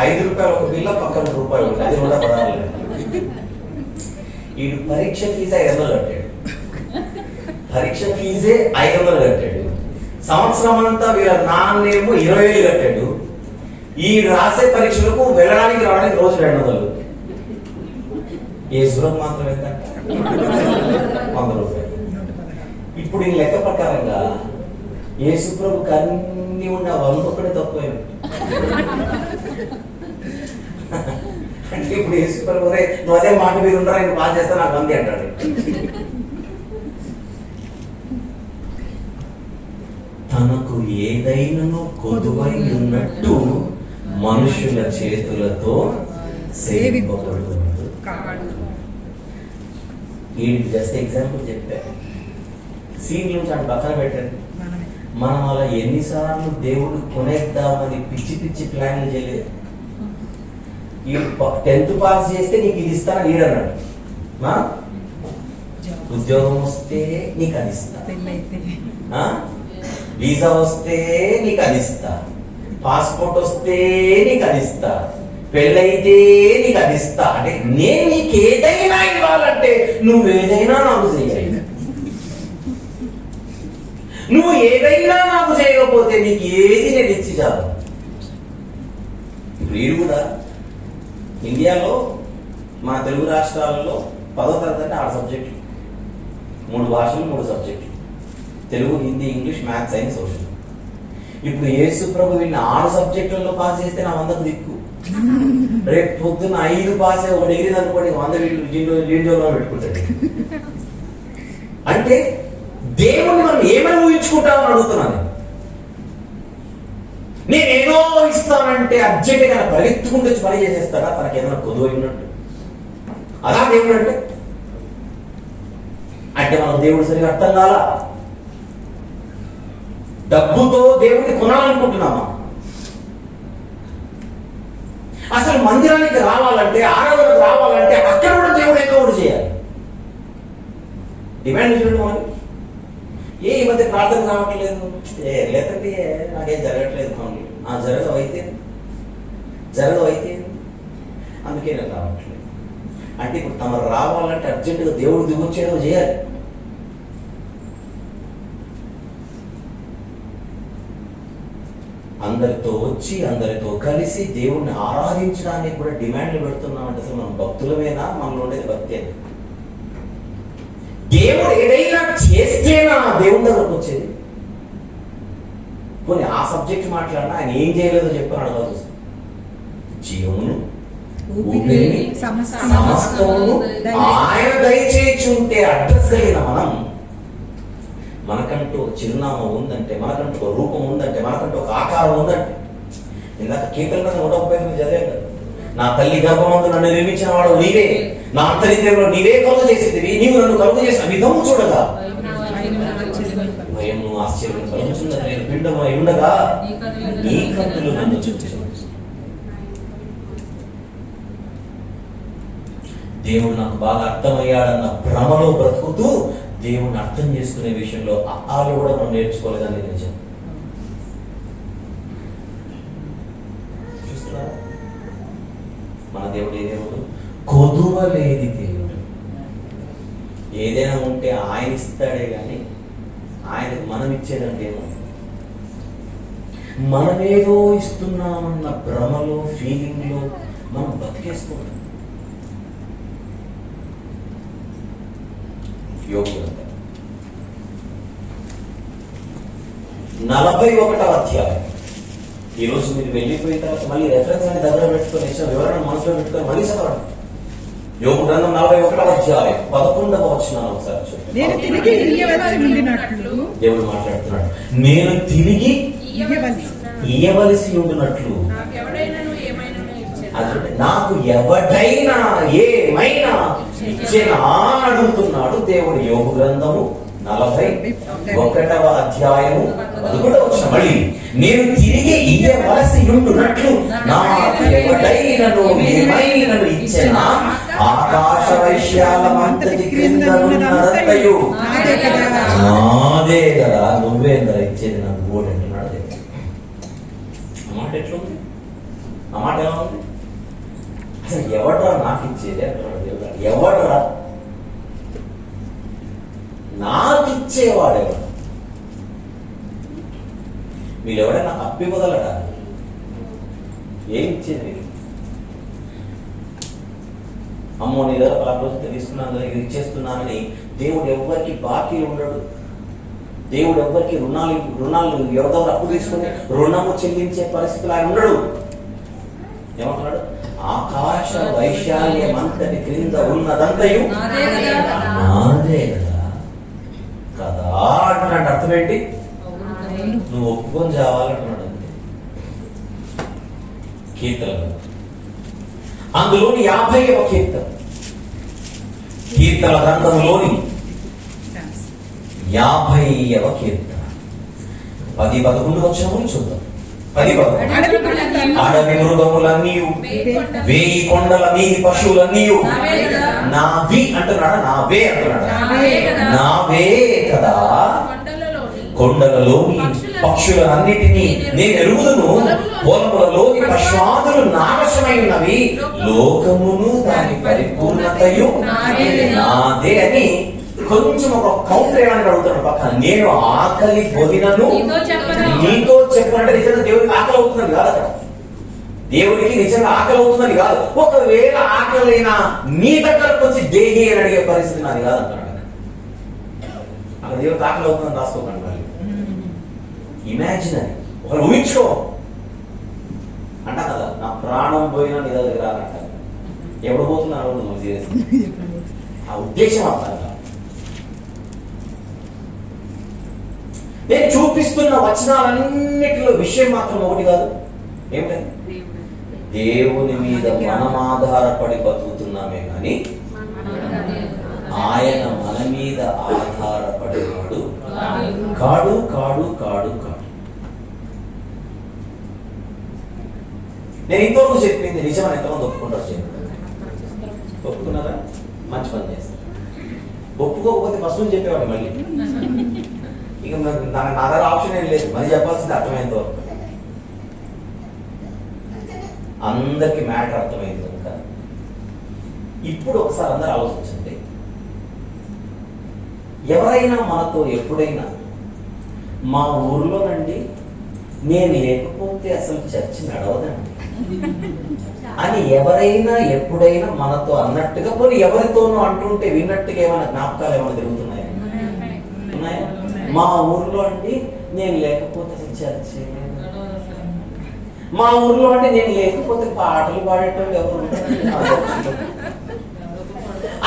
5 రూపాయల ఒక బిల్ల, పక్కన రూపాయలు, అది 116. వీడు పరీక్ష ఫీజు 500 కట్టాడు. పరీక్ష ఫీజే 500 కట్టాడు. సంవత్సరం అంతా వీళ్ళ నాన్నేమో 20,000 కట్టాడు. ఈ రాసే పరీక్షలకు వెళ్ళడానికి రావడానికి రోజు 200. యేసురం మాత్రం ఎంత? 100 రూపాయలు. ఇప్పుడు ఈ లెక్క ప్రకారంగా యేసుప్రభుకి అన్ని ఉన్న 100 తక్కువైంది. అంటే ఇప్పుడు యేసుప్రభు నువ్వు అదే మాట మీద ఉండరా, నేను బాగా చేస్తా, నాకు 100 అంటాడు. తనకు ఏదైనాను కొదువై ఉన్నట్టు మనుషుల చేతులతో సేవింపబడుతున్నాడు. ఈ జస్ట్ ఎగ్జాంపుల్ చెప్పా, సీన్ నుంచి అటు పక్కన పెట్టండి. మనం అలా ఎన్నిసార్లు దేవుడు కొనేద్దామని పిచ్చి పిచ్చి ప్లాన్లు చేయలేదు. ఈ 10th పాస్ చేస్తే నీకు ఇది ఇస్తాను ఈడన్నాడు. ఉద్యోగం వస్తే నీకు అది ఇస్తా, వీసా వస్తే నీకు అది ఇస్తా, పాస్పోర్ట్ వస్తే నీకు అది ఇస్తా, పెళ్ళైతే నీకు అది ఇస్తా. అంటే నేను నీకు ఏదైనా ఇవ్వాలంటే నువ్వేదైనా నాకు చేయాలి. నువ్వు ఏదైనా నాకు చేయకపోతే నీకు ఏది నేను ఇచ్చి చాలు. ఇప్పుడు వీడు కూడా ఇండియాలో మన తెలుగు రాష్ట్రాలలో 10వ తరగతి అంటే 6 సబ్జెక్టులు, 3 భాషలు 3 సబ్జెక్టులు, Telugu, Hindi, English, maths, science, social. ఇప్పుడు యేసు ప్రభు వీళ్ళని 6 సబ్జెక్టులలో పాస్ చేస్తే నా 100కు దిక్కు. రేపు పొద్దున్న 5 పాస్ అయ్యి 1 డిగ్రీ అనుకోండి, 100 లీడ్లో పెట్టుకుంటాడు. అంటే దేవుణ్ణి మనం ఏమని ఊహించుకుంటామని అడుగుతున్నాను. నేనేదో ఇస్తానంటే అర్జెంట్గా పరిగెత్తుకుంటూ వచ్చి పని చేసేస్తాడా? తనకి ఏదైనా కొదువైనట్టు అలా దేవుడు అంటే మనకు దేవుడు సరిగా అర్థం కాలా. డబ్బుతో దేవుడిని కొనాలనుకుంటున్నామా? అసలు మందిరానికి రావాలంటే, ఆరాధనకు రావాలంటే అక్కడ కూడా దేవుడు ఎక్కువ చేయాలి. డిమాండ్ చూడండి. మరి ఈ మధ్య ప్రార్థన రావట్లేదు, లేదంటే నాకేం జరగట్లేదు, జరగదు అయితే అందుకే నేను రావట్లేదు. అంటే ఇప్పుడు తమ రావాలంటే అర్జెంటుగా దేవుడు దిగొచ్చేదో చేయాలి. అందరితో వచ్చి అందరితో కలిసి దేవుణ్ణి ఆరాధించడానికి కూడా డిమాండ్లు పెడుతున్నామంటే అసలు మనం భక్తులమేనా? మనలో ఉండేది భక్తే. దేవుడు ఏదైనా చేస్తేనా దేవుని దగ్గరకు వచ్చేది? కొన్ని ఆ సబ్జెక్ట్ మాట్లాడినా ఆయన ఏం చేయలేదో చెప్పని అడగాల్సి వస్తుంది. జీవమును ఊపిరిని సమస్తమును ఆయన దయచేయుచుంటే అడ్రస్ కలిగిన మనం, మనకంటూ ఒక చిరునామా ఉందంటే, మనకంటూ ఒక రూపం ఉందంటే, మనకంటూ ఒక ఆకారం ఉందంటే, ఇందాక కీర్తన 135 చదివాను. నా తల్లి గర్భమందు నన్ను నిర్మించిన వాడు నీవే, నా అంతరిద్రంలో నీవే కలుగు చేసేది, నీవు నన్ను కలుగు చేసిన విధము చూడగా భయము ఆశ్చర్యం కలుగుతున్నది. నేను పిండమై ఉండగా నీ కన్నులు నన్ను చూచాయి. దేవుడు నాకు బాగా అర్థమయ్యాడన్న భ్రమలో బ్రతుకుతూ దేవుడిని అర్థం చేసుకునే విషయంలో ఆలు కూడా మనం నేర్చుకోలేదని నిజం. చూస్తున్నారా? మన దేవుడు ఏ దేవుడు? కొదువలేని దేవుడు. ఏదైనా ఉంటే ఆయన ఇస్తాడే కానీ ఆయనకు మనం ఇచ్చేదంటే ఏమో, మనమేదో ఇస్తున్నామన్న భ్రమలో ఫీలింగ్లో మనం బతికేసుకోవాలి. యోగు 41వ అధ్యాయం. ఈరోజు మీరు వెళ్ళిపోయిన తర్వాత మళ్ళీ రెఫరెన్స్ అని దగ్గర పెట్టుకొని వివరణ మనసులో పెట్టుకొని మళ్ళీ చదవండి. యోగు గ్రంథం 41వ అధ్యాయం 11వ వచనాన్ని ఒకసారి చూడండి. నేను తిరిగి ఇయ్యవలసి ఉండినట్లు దేవుడు మాట్లాడుతున్నాడు. నేను తిరిగి ఇయ్యవలసి ఉండినట్లు నాకు ఎవడైనా ఏమైనా ఇచ్చేనా అడుగుతున్నాడు దేవుడు. యోగు గ్రంథము 41వ అధ్యాయము 11వ వచనం. మళ్ళీ నేను తిరిగి ఇయ్యవలసి ఉండునట్లు నాకు ఎవడైనను ఏమైనను ఇచ్చేనా ఆకాశ వైశాలమంతటి క్రింద ఉన్నదంతయు నాదే కదా, నువ్వేందా ఇచ్చేది నాకు గోడు అంటున్నాడు దేవుడు. ఆ మాట ఎట్లుంది? ఆ మాట ఎలా ఉంది? అసలు ఎవడ్రా నాకు ఇచ్చేది అంటున్నాడు దేవుడు. ఎవడ్రా నాకు ఇచ్చేవాడెవడు? మీరు ఎవడైనా అప్పివ్వగలడా? ఏమి ఇచ్చేది మీకు? అమ్మో నీ దగ్గర 10 రోజులు తీసుకున్నాను కదా, ఇది ఇచ్చేస్తున్నానని దేవుడు ఎవ్వరికి బాకీ ఉండడు. దేవుడు ఎవ్వరికి రుణాలు ఎవరి అప్పు తీసుకుని రుణము చెల్లించే పరిస్థితులు ఆయన ఉండడు. ఏమంటున్నాడు? ఆకాశ వైశాల్యం అంతటి క్రింద ఉన్నదంతయు నాదే కదా అంటున్నాడు. అర్థం ఏంటి? నువ్వు ఒప్పుకొని చావాలంటున్నాడు అంతే. కీర్తనలు అందులోని 50వ కీర్తన, కీర్తన గ్రంథంలోని 50వ కీర్తన 10-11 వచనములు చూద్దాం. 10-11 అడవి మృగములన్నీ, 1000 కొండల మీది పశువులన్నీ నావి అంటున్నాడా? నావే అంటున్నాడా? నావే కదా. కొండలలోని పక్షులన్నిటినీ నేను ఎరుగుదును, పొలములలోని పశ్వాదులు నాశమై ఉన్నవి, లోకమును దాని పరిపూర్ణతయు నాదే అని కొంచెం ఒక కౌంటర్ ఏమని అడుగుతాడు పక్కన. నేను ఆకలి పొందినను నీతో చెప్పనంటే నిజంగా దేవుడికి ఆకలి అవుతుందని కాదు. అక్కడ దేవుడికి నిజంగా ఆకలి అవుతుందని కాదు. ఒకవేళ ఆకలైనా నీ దగ్గరకు వచ్చి దేహి అని అడిగే పరిస్థితి నాది కాదు అంటున్నాడు. అక్కడ దేవుడికి ఆకలి అవుతుందని రాసుకోకండి. వాళ్ళు ఇమాజినరీ, ఒకరు ఊహించుకో అంట కదా. నా ప్రాణం పోయినా నీ దగ్గర రానంట. ఎప్పుడు పోతున్నాను నువ్వు సీరియస్? ఆ ఉద్దేశం అర్థం. నేను చూపిస్తున్న వచనాలన్నిటిలో విషయం మాత్రం ఒకటి కాదు. ఏమిటండి? దేవుని మీద మనం ఆధారపడి బతుకుతున్నామే కానీ ఆయన మన మీద ఆధారపడేవాడు కాడు కాడు కాడు కాడు. నేను ఇంతవరకు చెప్పింది నిజమని ఎంతమంది ఒప్పుకుంటారు? ఒప్పుకున్నారా? మంచి పని చేస్తారు. ఒప్పుకోకపోతే ఫస్ట్ చెప్పేవాడు మళ్ళీ. ఇక నా దగ్గర ఆప్షన్ ఏం లేదు, మళ్ళీ చెప్పాల్సింది అర్థమైంది వరకు. అందరికి మ్యాటర్ అర్థమైంది కనుక ఇప్పుడు ఒకసారి అందరూ ఆలోచించండి. ఎవరైనా మనతో ఎప్పుడైనా మా ఊర్లోనండి నేను లేకపోతే అసలు చర్చ్ నడవదండి అని ఎవరైనా ఎప్పుడైనా మనతో అన్నట్టుగా, పోనీ ఎవరితోనూ అంటుంటే విన్నట్టుగా ఏమైనా జ్ఞాపకాలు ఏమైనా తిరుగుతున్నాయా? ఉన్నాయా? మా ఊర్లో అండి నేను లేకపోతే చర్చ్, మా ఊర్లో అంటే నేను లేకపోతే పాటలు పాడేటోళ్ళు ఎవరు ఉంటారు?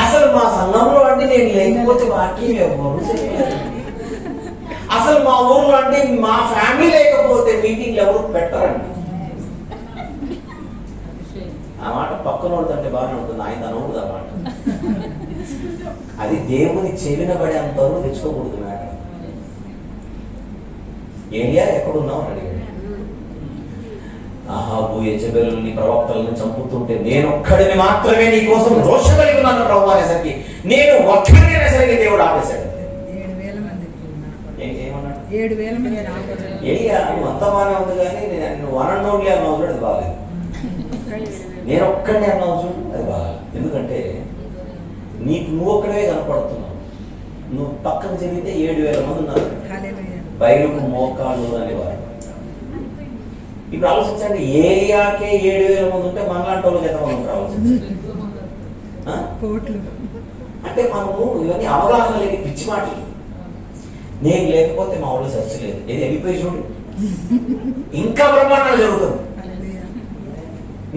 అసలు మా సంఘంలో అంటే నేను లేకపోతే వాక్యం ఎవరు చేయలేదు. అసలు మా ఊర్లో అంటే మా ఫ్యామిలీ లేకపోతే మీటింగ్లు ఎవరు పెట్టరండి. ఆ మాట పక్కన అంటే బాగానే ఉంటుంది, ఆయన అనకూడదు ఆ మాట. అది దేవుని చెవిన పడే అంతవరకు తెచ్చుకోకూడదు మాట. ఏలియా ఎక్కడున్నావు అని అడిగాడు. అహాబు యెజెబెలుని ప్రవక్తలను చంపుతుంటే నేను ఒక్కడిని మాత్రమే నీ కోసం రోషం కలిగి ఉన్నాను ప్రభు అనేసరికి నేను ఒక్కడిని అనేసరికి దేవుడు ఆపేశాడు. 7,000 మంది. ఏమన్నాడు? 7,000 మంది. ఏలియా నువ్వు అంత బాగానే ఉంది కానీ నువ్వు వన్ అండ్ ఓన్లీ అన్నావు చూడు, అది బాగాలేదు. నేను ఒక్కడిని అన్నావు చూడు, అది బాగాలేదు. ఎందుకంటే నువ్వు ఒక్కడే కనపడుతున్నావు. నువ్వు పక్కన జరిగితే 7,000 మంది ఉన్నారు. హల్లెలూయా. బయలుకు మోకాళ్ళు అనేవారు. ఇప్పుడు ఆలోచించండి, ఏరియాకే 7,000 మంది ఉంటే మనలాంటి వాళ్ళకి ఎంతమంది ఉంటారు ఆలోచించండి. కోట్లు. అంటే మనము ఇవన్నీ అవగాహన లేని పిచ్చి మాటలు. నేను లేకపోతే మా ఊళ్ళో చర్చ లేదు, ఏది వెళ్ళిపోయి చూడు, ఇంకా బ్రహ్మాండంగా జరుగుతుంది. హల్లెలూయా.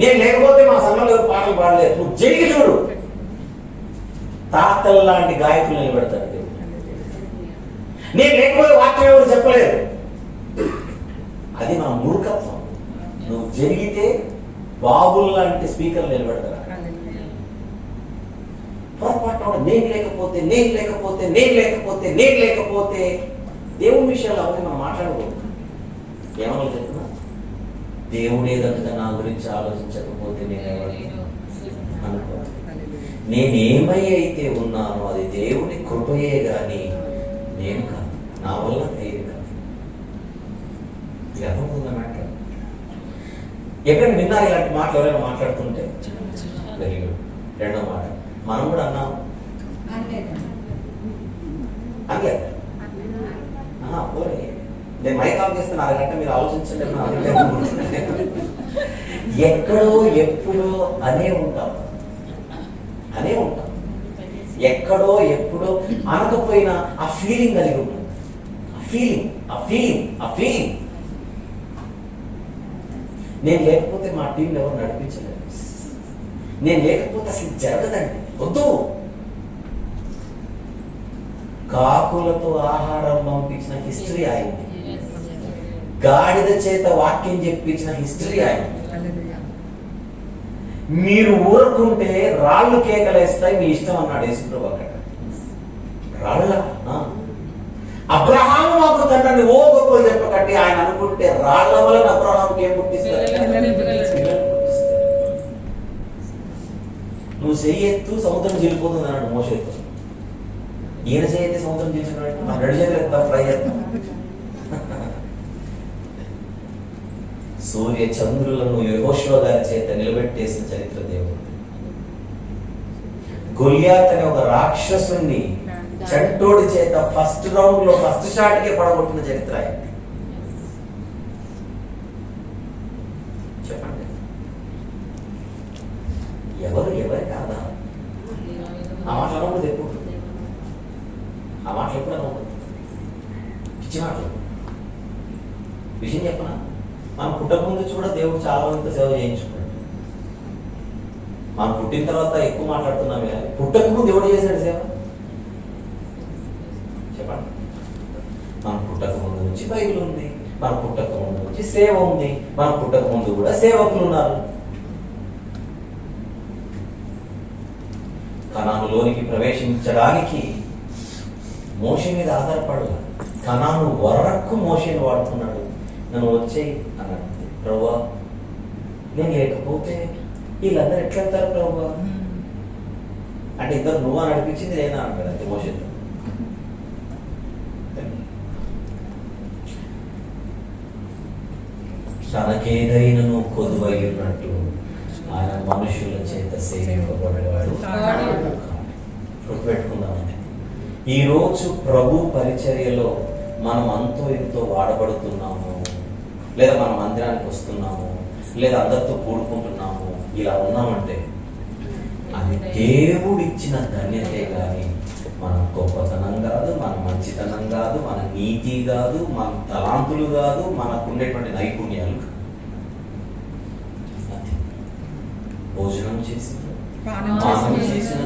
నేను లేకపోతే మా సంఘంలో ఎవరు పాటలు పాడలేదు, నువ్వు జరిగి చూడు, తాతల లాంటి గాయకులు నిలబెడతాడు దేవుడు. నేను లేకపోతే వాక్యం ఎవరు చెప్పలేదు, అది మన మూర్ఖత్వం. నువ్వు జరిగితే బాబుల్ లాంటి స్పీకర్లు నిలబెడతారు. హల్లెలూయా. పొరపాటు నేను లేకపోతే నేను లేకపోతే నేను లేకపోతే నేను లేకపోతే దేవుని విషయాలు అవన్నీ మనం మాట్లాడకూడదు. ఏమన్నా చెప్తున్నా, దేవుడు ఏదంటే నా గురించి ఆలోచించకపోతే నేను ఎవరిని అనుకోవాలి. నేనేమై అయితే ఉన్నానో అది దేవుని కృపయే గాని నేను కాదు, నా వల్ల నేను కాదు. ఇది అర్థమవుతుందా మాట? ఎక్కడైనా విన్నారు ఇలాంటి మాటలు ఎవరైనా మాట్లాడుతుంటే? Very good. రెండో మాట, మనం కూడా అన్నాం అనలేదు. పోలే, నేను మైక్ ఆఫ్ చేస్తాను, అరగంట మీరు ఆలోచించండి. ఎక్కడో ఎప్పుడో అనే ఉంటాం, ఎక్కడో ఎప్పుడో అనకపోయినా ఆ ఫీలింగ్ కలిగి ఉంటుంది. ఆ ఫీలింగ్ నేను లేకపోతే మా టీం ఎవరు నడిపించలేదు, నేను లేకపోతే అసలు జరగదండి. వద్దు, కాకులతో ఆహారం పంపించిన హిస్టరీ అయింది, గాడిద చేత వాక్యం చెప్పించిన హిస్టరీ అయింది. మీరు ఊరుకుంటే రాళ్ళు కేకలేస్తాయి, మీ ఇష్టం అన్నాడు యేసుప్రభు. అక్కడ రాళ్ళ అబ్రహాము మాకు తండ్రిని ఓ గొప్పలు చెప్పకట్టి ఆయన అనుకుంటే రాళ్ల వలన అబ్రహాముకి ఏం పుట్టిస్తారు? నువ్వు చెయ్యెత్తు సముద్రం చీలిపోతుంది అన్నాడు మోషేతో. ఈయన చెయ్యెత్తి సముద్రం చీల్చుకున్నాడు, మన రెడీ చేద్దాం, ట్రై చేద్దాం. సూర్య చంద్రులను యెహోషువ గారి చేత నిలబెట్టేసిన చరిత్ర దేవుడు. గొలియాత్ అనే ఒక రాక్షసుని చంటోడి చేత ఫస్ట్ రౌండ్ లో ఫస్ట్ షాట్ కే పడగొట్టిన చరిత్ర అయింది. చెప్పండి, ఎవరి కాదా? ఆ మాటలు అనకూడదు ఎప్పుడు, ఆ మాటలు ఎప్పుడు అనకూడదు, పిచ్చి మాటలు. విషయం చెప్పనా, మనం పుట్టక ముందు కూడా దేవుడు చాలా మంది సేవ చేయించుకున్నాడు. మనం పుట్టిన తర్వాత ఎక్కువ మాట్లాడుతున్నామే కానీ పుట్టక ముందు ఎవడు చేశాడు సేవ? చెప్పండి. మనం పుట్టక ముందు నుంచి బైబిల్ ఉంది, మన పుట్టక ముందు నుంచి సేవ ఉంది, మన పుట్టక ముందు కూడా సేవకులు ఉన్నారు. కనానులోనికి ప్రవేశించడానికి మోషే మీద ఆధారపడాలి. కనాను వరకు మోషేని వాడుకున్నాడు. నన్ను వచ్చేయి అన్నాడు. ప్రభువా, నేను లేకపోతే వీళ్ళందరూ ఎట్లా వెళ్తారు ప్రభువా అంటే, ఇద్దరు నువ్వు నడిపించింది నేనా అంటాడు అంతే మోషేతో. తనకేదైనను కొదువై ఉన్నట్టు ఆయన మనుషుల చేత సేవింపబడేవాడు. గుర్తుపెట్టుకుందామంటే, ఈరోజు ప్రభు పరిచర్యలో మనం అంతో ఎంతో వాడబడుతున్నాము, లేదా మన మందిరానికి వస్తున్నాము, లేదా అందరితో కూడుకుంటున్నాము, ఇలా ఉన్నామంటే అది దేవుడిచ్చిన ధన్యతే కానీ మన గొప్పతనం కాదు, మన మంచితనం కాదు, మన నీతి కాదు, మన తలాంతులు కాదు, మనకు ఉండేటువంటి నైపుణ్యాలు కాదు. భోజనం చేసిన, పానం చేసిన,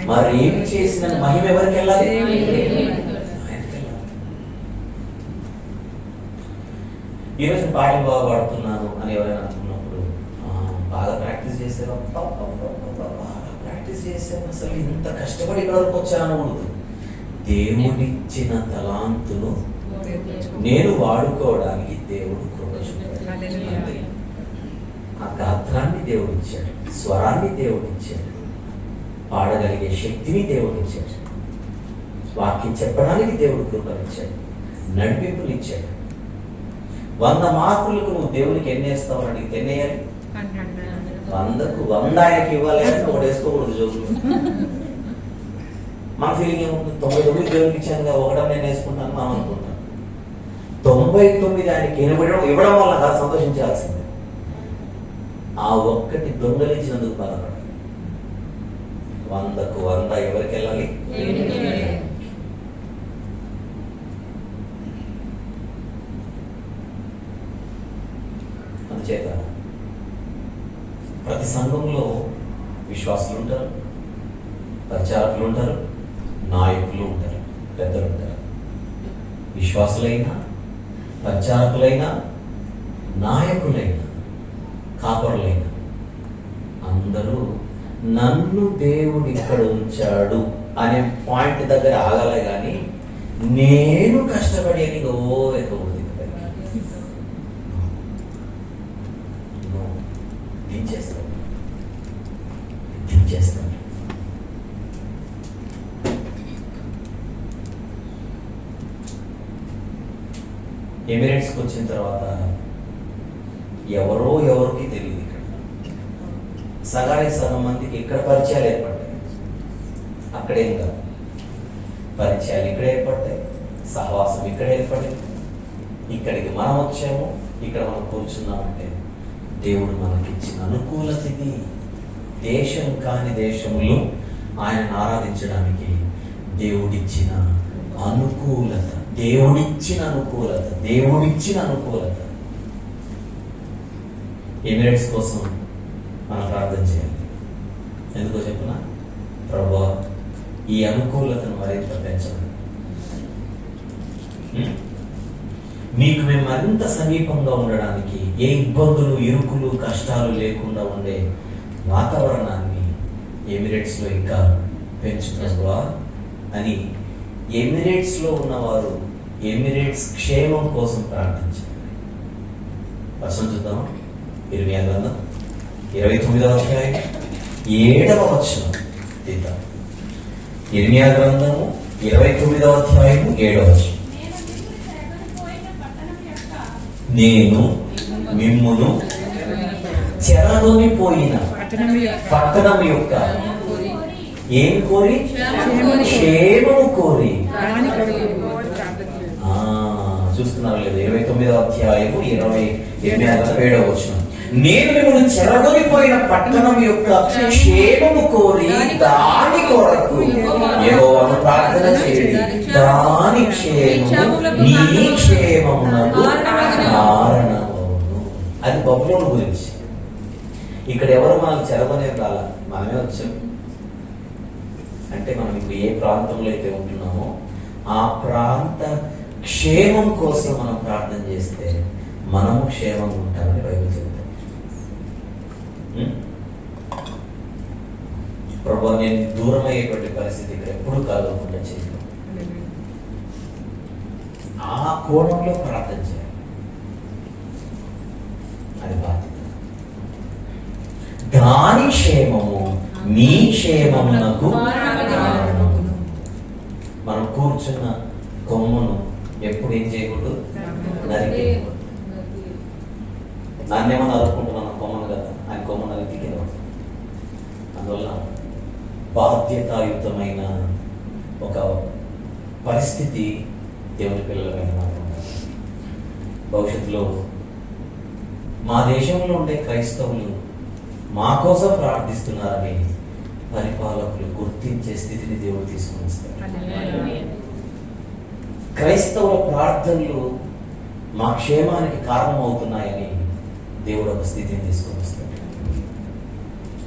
మరేం చేసిన మహిమ ఎవరికి వెళ్ళాలి? ఈరోజు పాటలు బాగా పాడుతున్నాను అని ఎవరైనా అనుకున్నప్పుడు, బాగా ప్రాక్టీస్ చేసావా? బాగా ప్రాక్టీస్ చేసావు, అసలు ఇంత కష్టపడి ఇక్కడ వరకు వచ్చానకూడదు. దేవుడిచ్చిన తలాంతును నేను వాడుకోవడానికి దేవుడు కృప చూపాడు. ఆ గాత్రాన్ని దేవుడు ఇచ్చాడు, స్వరాన్ని దేవుడు ఇచ్చాడు, పాడగలిగే శక్తిని దేవుడు ఇచ్చాడు, వాక్యం చెప్పడానికి దేవుడు కృపనిచ్చాడు, నడిపింపులు ఇచ్చాడు. 100 మార్కులకు నువ్వు దేవునికి ఎన్ని వేస్తావు అని అడిగితే ఎన్ని వేయాలి? 100కు 100 ఆయనకి ఇవ్వాలి అని ఒకటి వేసుకోకూడదు జోకులు. మన ఫీలింగ్ ఏముంటుంది? 99 దేవుడికి ఇచ్చాను, ఒకటం నేను వేసుకుంటాను మనం అనుకుంటాం. 99 ఆయనకి ఇవ్వడం వల్ల కాదు సంతోషించాల్సిందే, ఆ ఒక్కటి దొంగలించినందుకు బాధపడాలి. 100కు 100 ఎవరికి వెళ్ళాలి? అందుచేత ప్రతి సంఘంలో విశ్వాసులు ఉంటారు, పరిచారకులు ఉంటారు, నాయకులు ఉంటారు, పెద్దలు ఉంటారు. విశ్వాసులైనా, పరిచారకులైనా, నాయకులైనా, కాపరులైనా అందరూ నన్ను దేవుడు ఇక్కడ ఉంచాడు అనే పాయింట్ దగ్గర ఆగాలి, కానీ నేను కష్టపడి అని ఎక్కకూడదు. దించేస్తాను. ఎమిరేట్స్కి వచ్చిన తర్వాత ఎవరికి తెలియదు. ఇక్కడ సగం మందికి ఇక్కడ పరిచయాలు ఏర్పడ్డాయి, అక్కడేం కాదు. పరిచయాలు ఇక్కడ ఏర్పడ్డాయి, సహవాసం ఇక్కడ ఏర్పడింది. ఇక్కడికి మనం వచ్చాము, ఇక్కడ మనం కూర్చున్నామంటే దేవుడు మనకిచ్చిన అనుకూలత ఇది. దేశం కాని దేశములు ఆయనను ఆరాధించడానికి దేవుడిచ్చిన అనుకూలత, దేవుడిచ్చిన అనుకూలత, దేవుడిచ్చిన అనుకూలత. ఎమిరేట్స్ కోసం మనం ప్రార్థన చేయాలి. ఎందుకో చెప్పునా? ప్రభువా, ఈ అనుకూలతను మరింత పెంచండి. మీకు మేము మరింత సమీపంగా ఉండడానికి, ఏ ఇబ్బందులు, ఇరుకులు, కష్టాలు లేకుండా ఉండే వాతావరణాన్ని ఎమిరేట్స్లో ఇంకా పెంచుతావా అని ఎమిరేట్స్లో ఉన్నవారు ఎమిరేట్స్ క్షేమం కోసం ప్రార్థించారు. వచనం చూద్దాం. ఇర్మియా గ్రంథం 29వ అధ్యాయం 7వ వచనం తీద్దాం. ఇర్మియా గ్రంథము 29వ అధ్యాయం 7వ వచనం. నేను మిమ్మును చెరగొనిపోయిన పట్టణం యొక్క ఏం కోరి? క్షేమము కోరి. చూస్తున్నారు లేదు? 29వ అధ్యాయము 27వ వచనం. నేను మిమ్మల్ని చెరగొనిపోయిన పట్టణం యొక్క క్షేమము కోరి దాని కొరకు యెహోవాను ప్రార్థన చేయండి. దాని క్షేమము నీ క్షేమమునకు కారణమవును. అది బబులోను గురించి. ఇక్కడ ఎవరు మనల్ని చెరగొనే రాల, మనమే వచ్చాం. అంటే మనం ఇప్పుడు ఏ ప్రాంతంలో అయితే ఉంటున్నామో ఆ ప్రాంత క్షేమం కోసం మనం ప్రార్థన చేస్తే మనము క్షేమంగా ఉంటామని బైబిల్ చెబుతాం. ప్రభువా, నేను దూరం అయ్యేటువంటి పరిస్థితి ఇక్కడ ఎప్పుడు కలగకుండా చేయను. ఆ కోణంలో ప్రార్థన చేయాలి. అది బాధ్యత. దాని క్షేమము మీ క్షేమమునకు కారణము. మనం కూర్చున్న కొమ్మును ఎప్పుడు ఏం చేయకూడదు? నరికేయకూడదు. నాన్నేమో నరుక్కుంటున్నాను కొమ్మను కదా, ఆయన కొమ్మ నరికి కింద. అందువల్ల బాధ్యతాయుతమైన ఒక పరిస్థితి దేవుని పిల్లలమైన మాత్రం. భవిష్యత్తులో మా దేశంలో ఉండే క్రైస్తవులు మా కోసం ప్రార్థిస్తున్నారని పరిపాలకులు గుర్తించే స్థితిని దేవుడు తీసుకుని వస్తారు. క్రైస్తవుల ప్రార్థనలు మా క్షేమానికి కారణమవుతున్నాయని దేవుడు ఒక స్థితిని తీసుకొని వస్తాడు.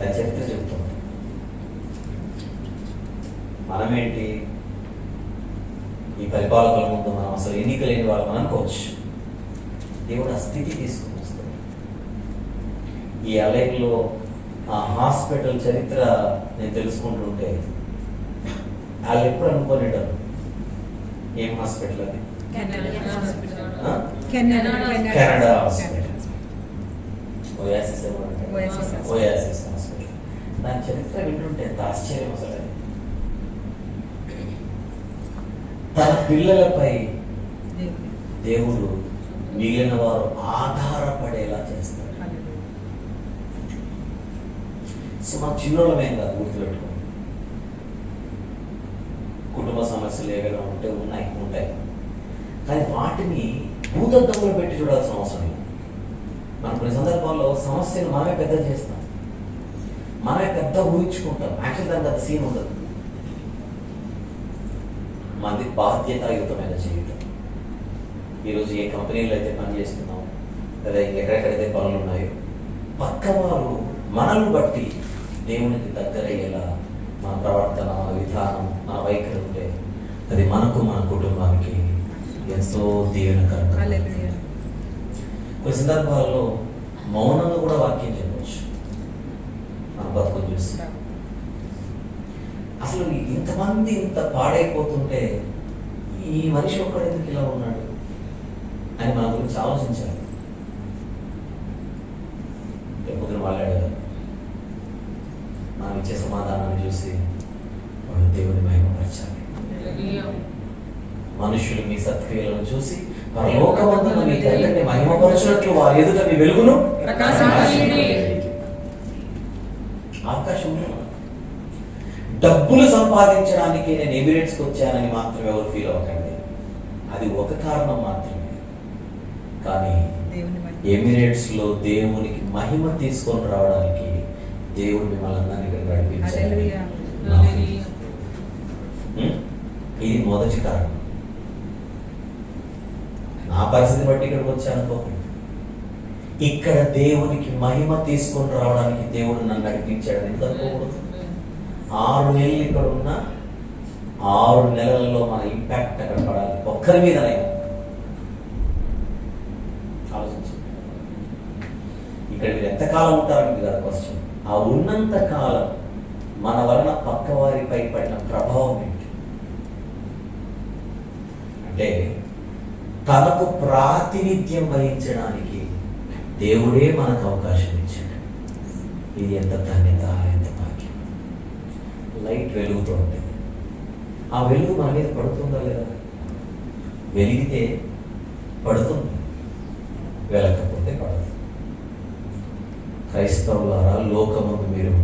అది చరిత్ర చెప్తుంది. మనమేంటి, ఈ పరిపాలకుల ముందు మనం అసలు ఎన్నిక లేని వాళ్ళం అనుకోవచ్చు. దేవుడు ఆ స్థితి తీసుకొని వస్తాడు. ఈ అలైన్లో ఆ హాస్పిటల్ చరిత్ర నేను తెలుసుకుంటుంటే వాళ్ళు ఎప్పుడు అనుకోలేటారు, ఏం హాస్పిటల్ అది? Canada hospital, Oasis hospital. దాని చరిత్ర వింటుంటే ఎంత ఆశ్చర్యం అసలు. తన పిల్లలపై దేవుడు మిగిలిన వారు ఆధారపడేలా చేస్తాడు. సో మన చిన్నోళ్ళమేం కాదు, గుర్తుపెట్టుకోండి. కుటుంబ సమస్యలు ఏవైనా ఉంటాయి. కానీ వాటిని భూతత్వంలో పెట్టి చూడాల్సిన అవసరం లేదు. మనం కొన్ని సందర్భాల్లో సమస్యను మనమే పెద్ద చేస్తాం, మనమే పెద్ద ఊహించుకుంటాం. యాక్చువల్ దానికి అంత సీన్ ఉండదు. మనది బాధ్యతాయుతమైన జీవితం. ఈరోజు ఏ కంపెనీలో అయితే పనిచేస్తున్నాం, లేదా ఎక్కడెక్కడైతే పనులు ఉన్నాయో, పక్కవారు మనల్ని బట్టి దేవునికి దగ్గరయ్యేలా మన ప్రవర్తన, మన విధానం, మన వైఖరి ఉంటే అది మనకు, మన కుటుంబానికి ఎంతో దీవెనకరం. హల్లెలూయా. కొన్ని సందర్భాల్లో మౌనంగా కూడా వాక్యం చెప్పవచ్చు. మన బతుకు చూస్తున్నాం. అసలు ఇంతమంది ఇంత పాడైపోతుంటే ఈ మనిషి ఒక్కడు ఎందుకు ఇలా ఉన్నాడు అని మన గురించి ఆలోచించాలి. పొద్దున వాళ్ళు అడగారు, మనం ఇచ్చే సమాధానాన్ని చూసి వాళ్ళు దేవుని మహిమపరచాలి. మనుషులు మీ సత్క్రియలను చూసి పరలోకమందున మీ తండ్రిని మహిమపరచినట్లు వారి ఎదుట మీ వెలుగును అవకాశం ఉంది. డబ్బులు సంపాదించడానికి నేను ఎమిరేట్స్కి వచ్చానని మాత్రం ఎవరు ఫీల్ అవ్వకండి. అది ఒక కారణం మాత్రమే. కానీ ఎమిరేట్స్ లో దేవునికి మహిమ తీసుకొని రావడానికి దేవుడు మిమ్మల్ని అందరినీ ఇక్కడ నడిపించాడు. ఇది మొదటి కారణం. నా పరిస్థితి బట్టి ఇక్కడికి వచ్చానుకోకండి. ఇక్కడ దేవునికి మహిమ తీసుకొని రావడానికి దేవుడు నన్ను నడిపించాడు. ఎందుకు అనుకోకూడదు? 6 నెలలు ఇక్కడ ఉన్న 6 నెలలలో మన ఇంపాక్ట్ అక్కడ పడాలి. ఒక్కరి మీదనే ఆలోచించండి. ఇక్కడ మీరు ఎంతకాలం ఉంటారని కదా క్వశ్చన్. ఆ ఉన్నంత కాలం మన వలన పక్కవారిపై పడిన ప్రభావం ఏంటి అంటే, తనకు ప్రాతినిధ్యం వహించడానికి దేవుడే మనకు అవకాశం ఇచ్చాడు. ఇది ఎంత ధన్యత, ఎంత భాగ్యం. లైట్ వెలుగుతూ ఉంటుంది. ఆ వెలుగు మన మీద పడుతుందా లేదా? వెలిగితే పడుతుంది, వెలకపోతే పడదు. క్రైస్తవులారా, లోకమందు మీరు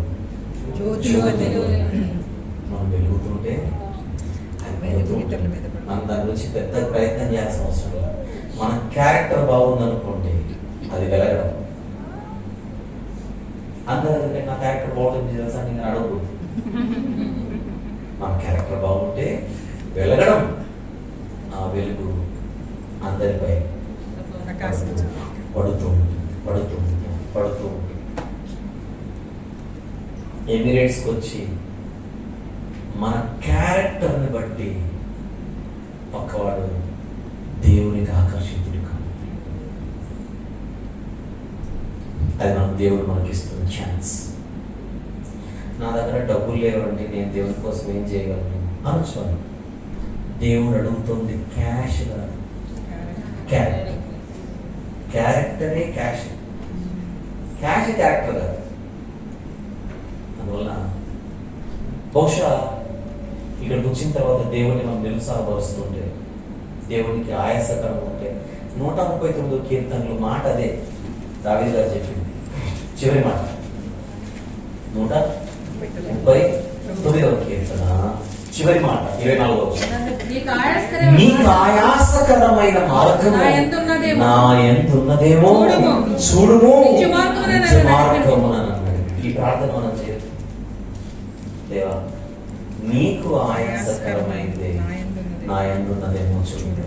మనం వెలుగుతుంటే మనం దాని గురించి పెద్ద ప్రయత్నం చేయాల్సిన అవసరం లేదు. మన క్యారెక్టర్ బాగుందనుకోండి, అది వెలగడం. అందరూ నా క్యారెక్టర్ బాగుంటుంది తెలుసా నేను అడగకూడదు. మన క్యారెక్టర్ బాగుంటే వెలగడం, ఆ వెలుగు అందరిపై పడుతూ పడుతూ పడుతూ ఎమిరేట్స్కి వచ్చి మన క్యారెక్టర్ని బట్టి పక్కవాడు దేవునికి ఆకర్షితుడు కాదు. అది మనకు దేవుడు మనకి ఇస్తున్న ఛాన్స్. నా దగ్గర డబ్బులు లేవండి, నేను దేవుని కోసం ఏం చేయగలను అనుకోను. దేవుడు అడుగుతుంది క్యాష్ కాదు, క్యారెక్టర్. క్యారెక్టరే క్యాష్, క్యాష్ క్యారెక్టర్ కాదు. అందువల్ల బహుశా ఇక్కడికి వచ్చిన తర్వాత దేవుని మనం నిరుత్సాహపరుస్తుంటే, దేవునికి ఆయాసకరం ఉంటే 139 కీర్తనలు మాట అదే దావీదు గారు చెప్పింది. చివరి మాట 139 కీర్తన చివరి మాట 24వ నీకు ఆయాసకరమైన మార్గము నా యందున్నదేమో చూడుము, నిత్య మార్గమున. ఈ ప్రార్థన మనం చేయదు. దేవా, నీకు ఆయాసకరమైంది నా యందున్నదేమో చూడు.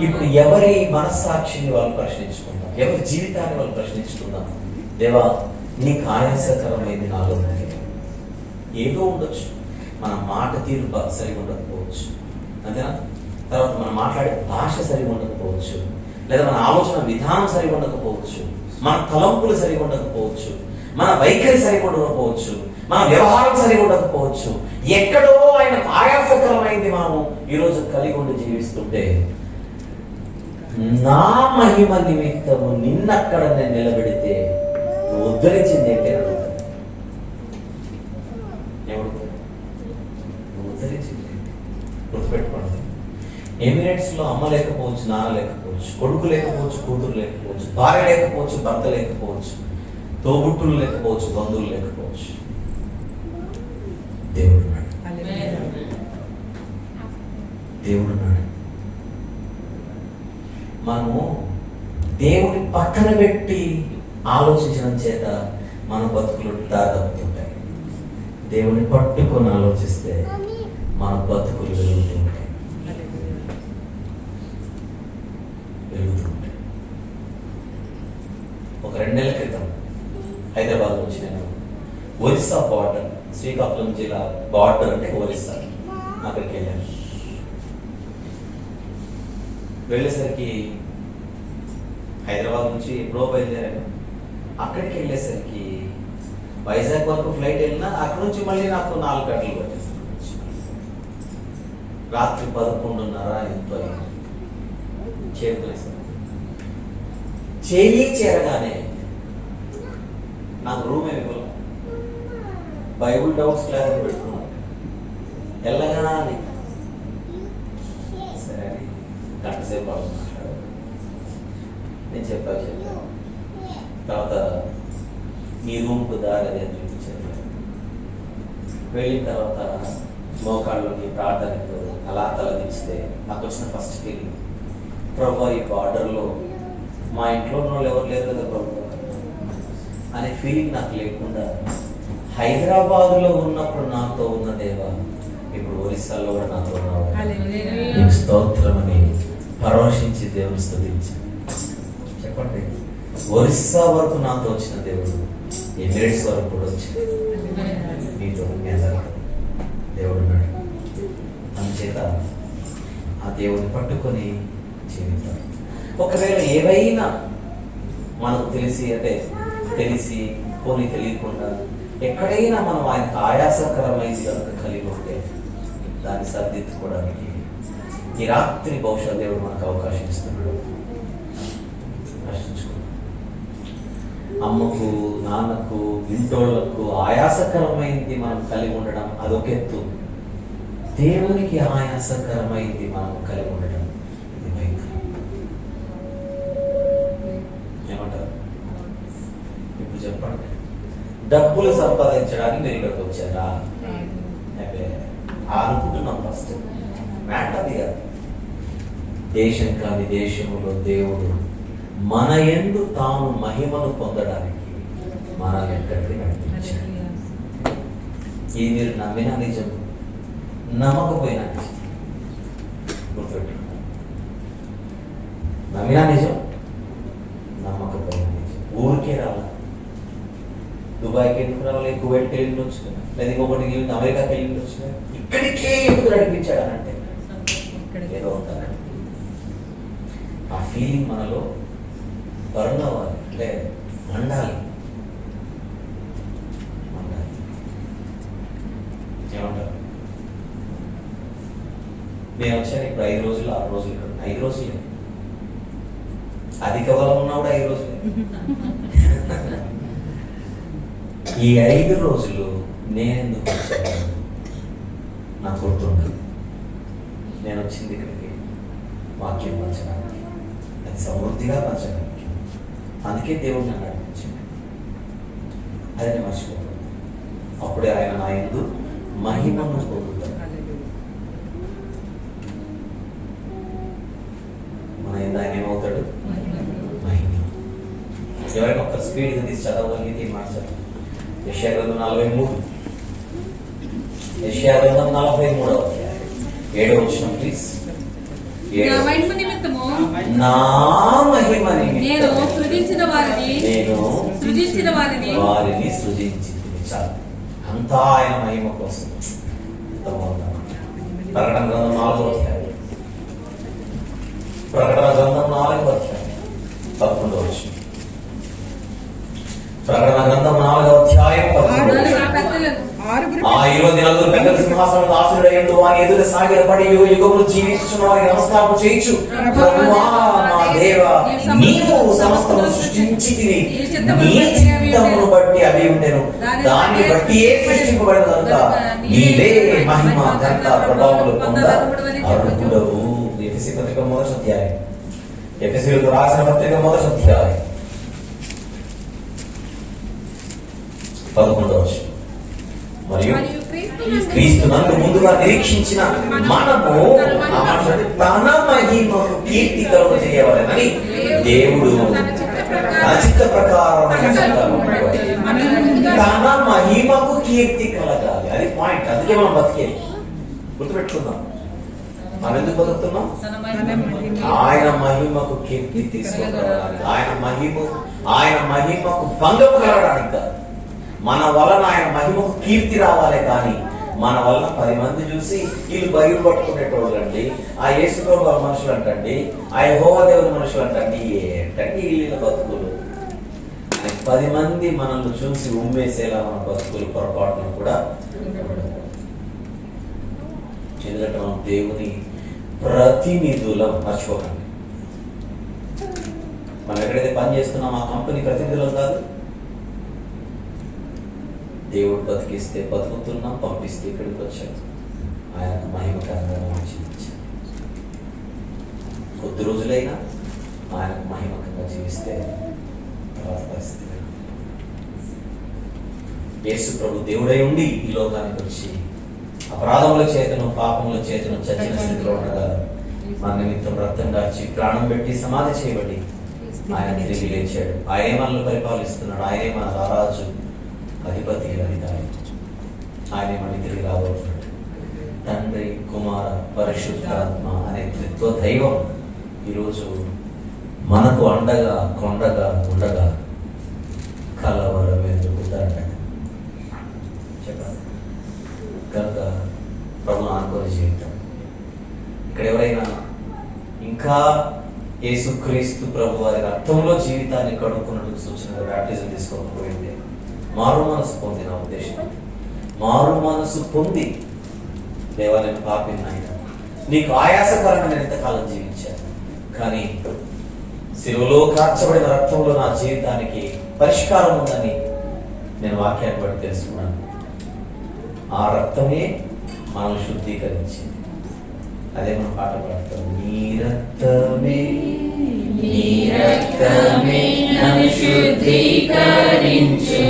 ఇప్పుడు ఎవరి మనస్సాక్షిని వాళ్ళు ప్రశ్నించుకుంటాం, ఎవరి జీవితాన్ని వాళ్ళు ప్రశ్నించుకుందాం. దేవా, నీకు ఆయాసకరమైంది నాలో ఏదో ఉండొచ్చు. మన మాట తీరు సరిగా ఉండకపోవచ్చు, అంతేనా? తర్వాత మనం మాట్లాడే భాష సరిగా ఉండకపోవచ్చు, లేదా మన ఆలోచన విధానం సరిగా ఉండకపోవచ్చు, మన తలంపులు సరిగా ఉండకపోవచ్చు, మన వైఖరి సరిగా ఉండకపోవచ్చు, మన వ్యవహారం సరిగా ఉండకపోవచ్చు. ఎక్కడో ఆయన ఆయాసకరమైంది మనము ఈరోజు కలిగి ఉండి జీవిస్తుంటే, నా మహిమ నిమిత్తము నిన్నక్కడ నేను నిలబెడితే నువ్వు ఉద్ధరించింది ఏంటి అని అడుగుతాను. నువ్వు ఉద్ధరించింది గుర్తుపెట్టుకోండి. ఎమిరేట్స్ లో అమ్మ లేకపోవచ్చు, నాన్న లేకపోవచ్చు, కొడుకు లేకపోవచ్చు, కూతురు లేకపోవచ్చు, భార్య లేకపోవచ్చు, భర్త లేకపోవచ్చు, తోబుట్టులు లేకపోవచ్చు, బంధువులు లేకపోవచ్చు. దేవుడు దేవుడున్నాడు. మనము దేవుని పక్కన పెట్టి ఆలోచించడం చేత మన బతుకులు దాదాపుతుంటాయి. దేవుని పట్టుకొని ఆలోచిస్తే మన బతుకులు వెలుగుతూ ఉంటాయి. ఒక 2 నెలల క్రితం హైదరాబాద్ నుంచి నేను ఒరిస్సా బార్డర్, శ్రీకాకుళం జిల్లా బార్డర్ అంటే ఒరిస్సా, అక్కడికి వెళ్ళాను. వెళ్ళేసరికి హైదరాబాద్ నుంచి ఎప్పుడో బయలుదేరాను. అక్కడికి వెళ్ళేసరికి వైజాగ్ వరకు ఫ్లైట్ వెళ్ళినా అక్కడ నుంచి మళ్ళీ నాకు 4 గంటలు పట్టింది. రాత్రి 11:30 ఎంతో చేరుకునేసాను. చేరగానే నాకు రూమ్ ఏమి ఇవ్వాలి, బైబుల్ డౌట్స్ క్లాస్ పెట్టుకున్నాను. వెళ్ళగానే సరే అని గంట సేపు మాట్లాడారు. నేను చెప్పాను. తర్వాత మీ రూమ్కు దారి అది అని చూపించారు. వెళ్ళిన తర్వాత మోకాళ్ళలోకి ప్రార్థనకు అలా తలదించితే నాకు వచ్చిన ఫస్ట్ ఫీలింగ్, ప్రభు ఈ బార్డర్లో మా ఇంట్లో ఉన్న వాళ్ళు ఎవరు లేరు కదా ప్రభు అనే ఫీలింగ్ నాకు లేకుండా, హైదరాబాద్లో ఉన్నప్పుడు నాతో ఉన్న దేవా ఇప్పుడు ఒరిస్సాలో కూడా నాతో ఉన్నావు, నీకు స్తోత్రం అని పరవశించి దేవుని స్తుతించాను. చెప్పండి, ఒరిస్సా వరకు నాతో వచ్చిన దేవుడు ఎమిరేట్స్ వరకు కూడా వచ్చాడు. మీతో దేవుడు ఉన్నాడు. అందుచేత ఆ దేవుడిని పట్టుకొని జీవితాం. ఒకవేళ ఏవైనా మనకు తెలిసి పోనీ తెలియకుండా ఎక్కడైనా మనం ఆయనకు ఆయాసకరమైంది కనుక కలిగి ఉంటే దాన్ని సరిదిద్దుకోవడానికి ఈ రాత్రి బహుశా దేవుడు మనకు అవకాశం ఇస్తున్నాడు. అమ్మకు, నాన్నకు, ఇంటోళ్లకు ఆయాసకరమైంది మనం కలిగి ఉండడం అదొక ఎత్తు. దేవునికి ఆయాసకరమైంది మనం కలిగి ఉండడం ఇది భయంకరం. ఏమంటారు? ఇప్పుడు చెప్పండి, డబ్బులు సంపాదించడానికి మీరు ఇక్కడికి వచ్చారా? అనుకుంటున్నాం. ఫస్ట్ మ్యాటర్ అది కాదు. దేశం కాని దేశంలో దేవుడు మన యందు తాను మహిమను పొందడానికి మనల్ని ఎక్కడికి నడిపించాడు. ఇది మీరు నమ్మిన నిజం, నమ్మకపోయినా నిజం. గుర్తుపెట్టుకోండి, నమ్మినా నిజం, నమ్మకపోయినా నిజం. ఊరికే రావాలి. దుబాయ్కి ఎందుకు రావాలి? కువైట్కి వెళ్ళి వచ్చు, లేదా ఇంకొకటి అమెరికాకి వెళ్ళి వచ్చు. ఇక్కడికే ఎందుకు నడిపించాడు అని అంటే ఏదో ఉంటారండి. ఆ ఫీలింగ్ మనలో బర్న్ అవ్వాలి, అంటే మండాలి. ఏమంటారు? నేను వచ్చాను ఇప్పుడు 5 రోజులు 6 రోజులు ఇక్కడ 5 రోజులే అధిక బలం ఉన్నప్పుడు 5 రోజులే. ఈ 5 రోజులు నేనెందుకు వచ్చాను నాకు గుర్తుండదు. నేను వచ్చింది ఇక్కడికి వాక్యం పంచడానికి, అది సమృద్ధిగా పంచడానికి. అందుకే దేవుడు నన్ను నడిపించింది. అది నేను మర్చిపోతాను. అప్పుడే ఆయన నా యందు మహిమను పొందుతాడు. మన యందు ఆయన ఏమవుతాడు? మహిమ. ఎవరైనా ఒక స్పీడ్గా తీసి చదవగలిగితే మార్చాలి. యెషయా గ్రంథం 43, యెషయా గ్రంథం 43వ అధ్యాయం 7వ వచనం ప్లీజ్. నా మహిమ నిమిత్తము నేను సృజించిన వారిని సృజించింది. చాలు, అంతా ఆయన మహిమ కోసం. ప్రకటన గ్రంథం 4వ అధ్యాయం, ప్రకటన గ్రంథం 4వ అధ్యాయం 11వ వచనం. ప్రకటన గ్రంథం 4వ అధ్యాయం 11వ. ఆ 24 పెద్దల సింహాసనం ఆసీనుడైండు వాని ఎదుట సాగిలపడి యుగములు జీవించుచున్న వారికి నమస్కారం చేయించు. ప్రభువా నా దేవా, నీవు సమస్తము సృష్టించితివి, నీ చిత్తమును బట్టి అవి ఉండెను, దాన్ని బట్టి ఏ సృష్టింపబడిన కనుక నీవే మహిమ ఘనత ప్రభావములు పొంద అర్హుడవు. ఎఫెసీ పత్రిక 1వ అధ్యాయం, ఎఫెసీయులకు రాసిన పత్రిక 1వ అధ్యాయం 11వ వచనం. మరియు క్రీస్తు నందు ముందుగా నిరీక్షించిన మనము ఆ మాట చూడండి, తన మహిమకు కీర్తి కలుగు చేయవాలని దేవుడు తన చిత్త ప్రకారం తన మహిమకు కీర్తి కలగాలి. అది పాయింట్. అందుకే మనం బతికేది గుర్తుపెట్టుకుందాం. మనం ఎందుకు బతుకుతున్నాం? ఆయన మహిమకు కీర్తి తీసుకురావడానికి, ఆయన మహిమకు భంగము కలగడానికి కాదు. మన వలన ఆయన మహిమకు కీర్తి రావాలి. కానీ మన వలన 10 మంది చూసి వీళ్ళు బైబిల్ పట్టుకునేటోళ్ళు అండి, ఆ యేసుప్రభు మనుషులు అంటండి, ఆ యెహోవా దేవుని మనుషులు అంటండి, ఏంటండి వీళ్ళ బతుకులు 10 మంది మనల్ని చూసి ఉమ్మేసేలా మన బతుకులు పొరపాటును కూడా. ఎందుకంటే మనం దేవుని ప్రతినిధులం, మర్చిపోకండి. మనం ఎక్కడైతే పని చేస్తున్నాం ఆ కంపెనీ ప్రతినిధులం కాదు. దేవుడు బతికిస్తే బతుకుతున్నాం, పంపిస్తే ఇక్కడికి వచ్చాడు. ఆయనకు మహిమకరంగా జీవించాడు. కొద్ది రోజులైనా ఆయనకు మహిమకంగా జీవిస్తే తర్వాత పరిస్థితి. యేసు ప్రభు దేవుడై ఉండి ఈ లోకానికి వచ్చి అపరాధముల చేతను పాపముల చేతను చచ్చిన స్థితిలో ఉండగా మన నిమిత్తం రక్తం దాచి ప్రాణం పెట్టి సమాధి చేయబడి ఆయన తిరిగి లేచాడు. ఆయనే మనల్ని పరిపాలిస్తున్నాడు. ఆయనే మన రారాజు, అధిపతి, అధికారి. ఆయనే మనకి తిరిగి రాబోతున్నాడు. తండ్రి, కుమార, పరిశుద్ధాత్మ అనే త్రిత్వ దైవం ఈరోజు మనకు అండగా కొండగా ఉండగా కలవరం ఎందుకు దండగా చెప్పాలి. కనుక ప్రభు అనుకోని జీవితం. ఇక్కడ ఎవరైనా ఇంకా యేసుక్రీస్తు ప్రభు వారి రక్తంలో జీవితాన్ని కడుక్కున్నట్టు సూచన బ్యాప్టిజం తీసుకోకపోయింది, మారు మనసు పొంది, నా ఉద్దేశం మారు మనసు పొంది, దేవా నేను పాపిని ఆయన, నీకు ఆయాసకరమైన ఎంతకాలం జీవించాను, కానీ శిలువలో కార్చబడిన రక్తంలో నా జీవితానికి పరిష్కారం ఉందని నేను వాక్యాన్ని బట్టి తెలుసుకున్నాను. ఆ రక్తమే మనల్ని శుద్ధీకరించింది. అదే మనం పాట పాడతాం, నీ రక్తమే నన్ను శుద్ధీకరించు,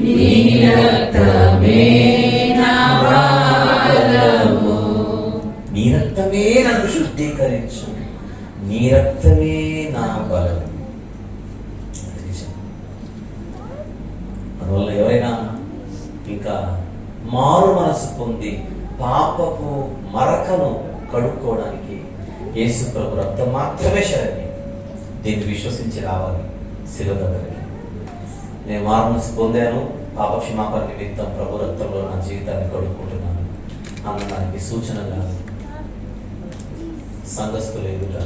నీ రక్తమే నా బలము, నీ రక్తమే నన్ను శుద్ధీకరించు, నీ రక్తమే నా బలం. అందువల్ల ఎవరైనా ఇంకా మారు మనసు పొంది పాపపు మరకను కడుక్కోవడానికి యేసు ప్రభు రక్తం మాత్రమే శరణ్యం. దీన్ని విశ్వసించి రావాలి శిలువ దగ్గరికి. నేను మారు మనసు పొందాను, పాప క్షమాపణ నిమిత్తం ప్రభు రక్తంలో నా జీవితాన్ని కడుక్కుంటున్నాను అన్నదానికి సూచనగా సంఘస్థుల ఎదుట,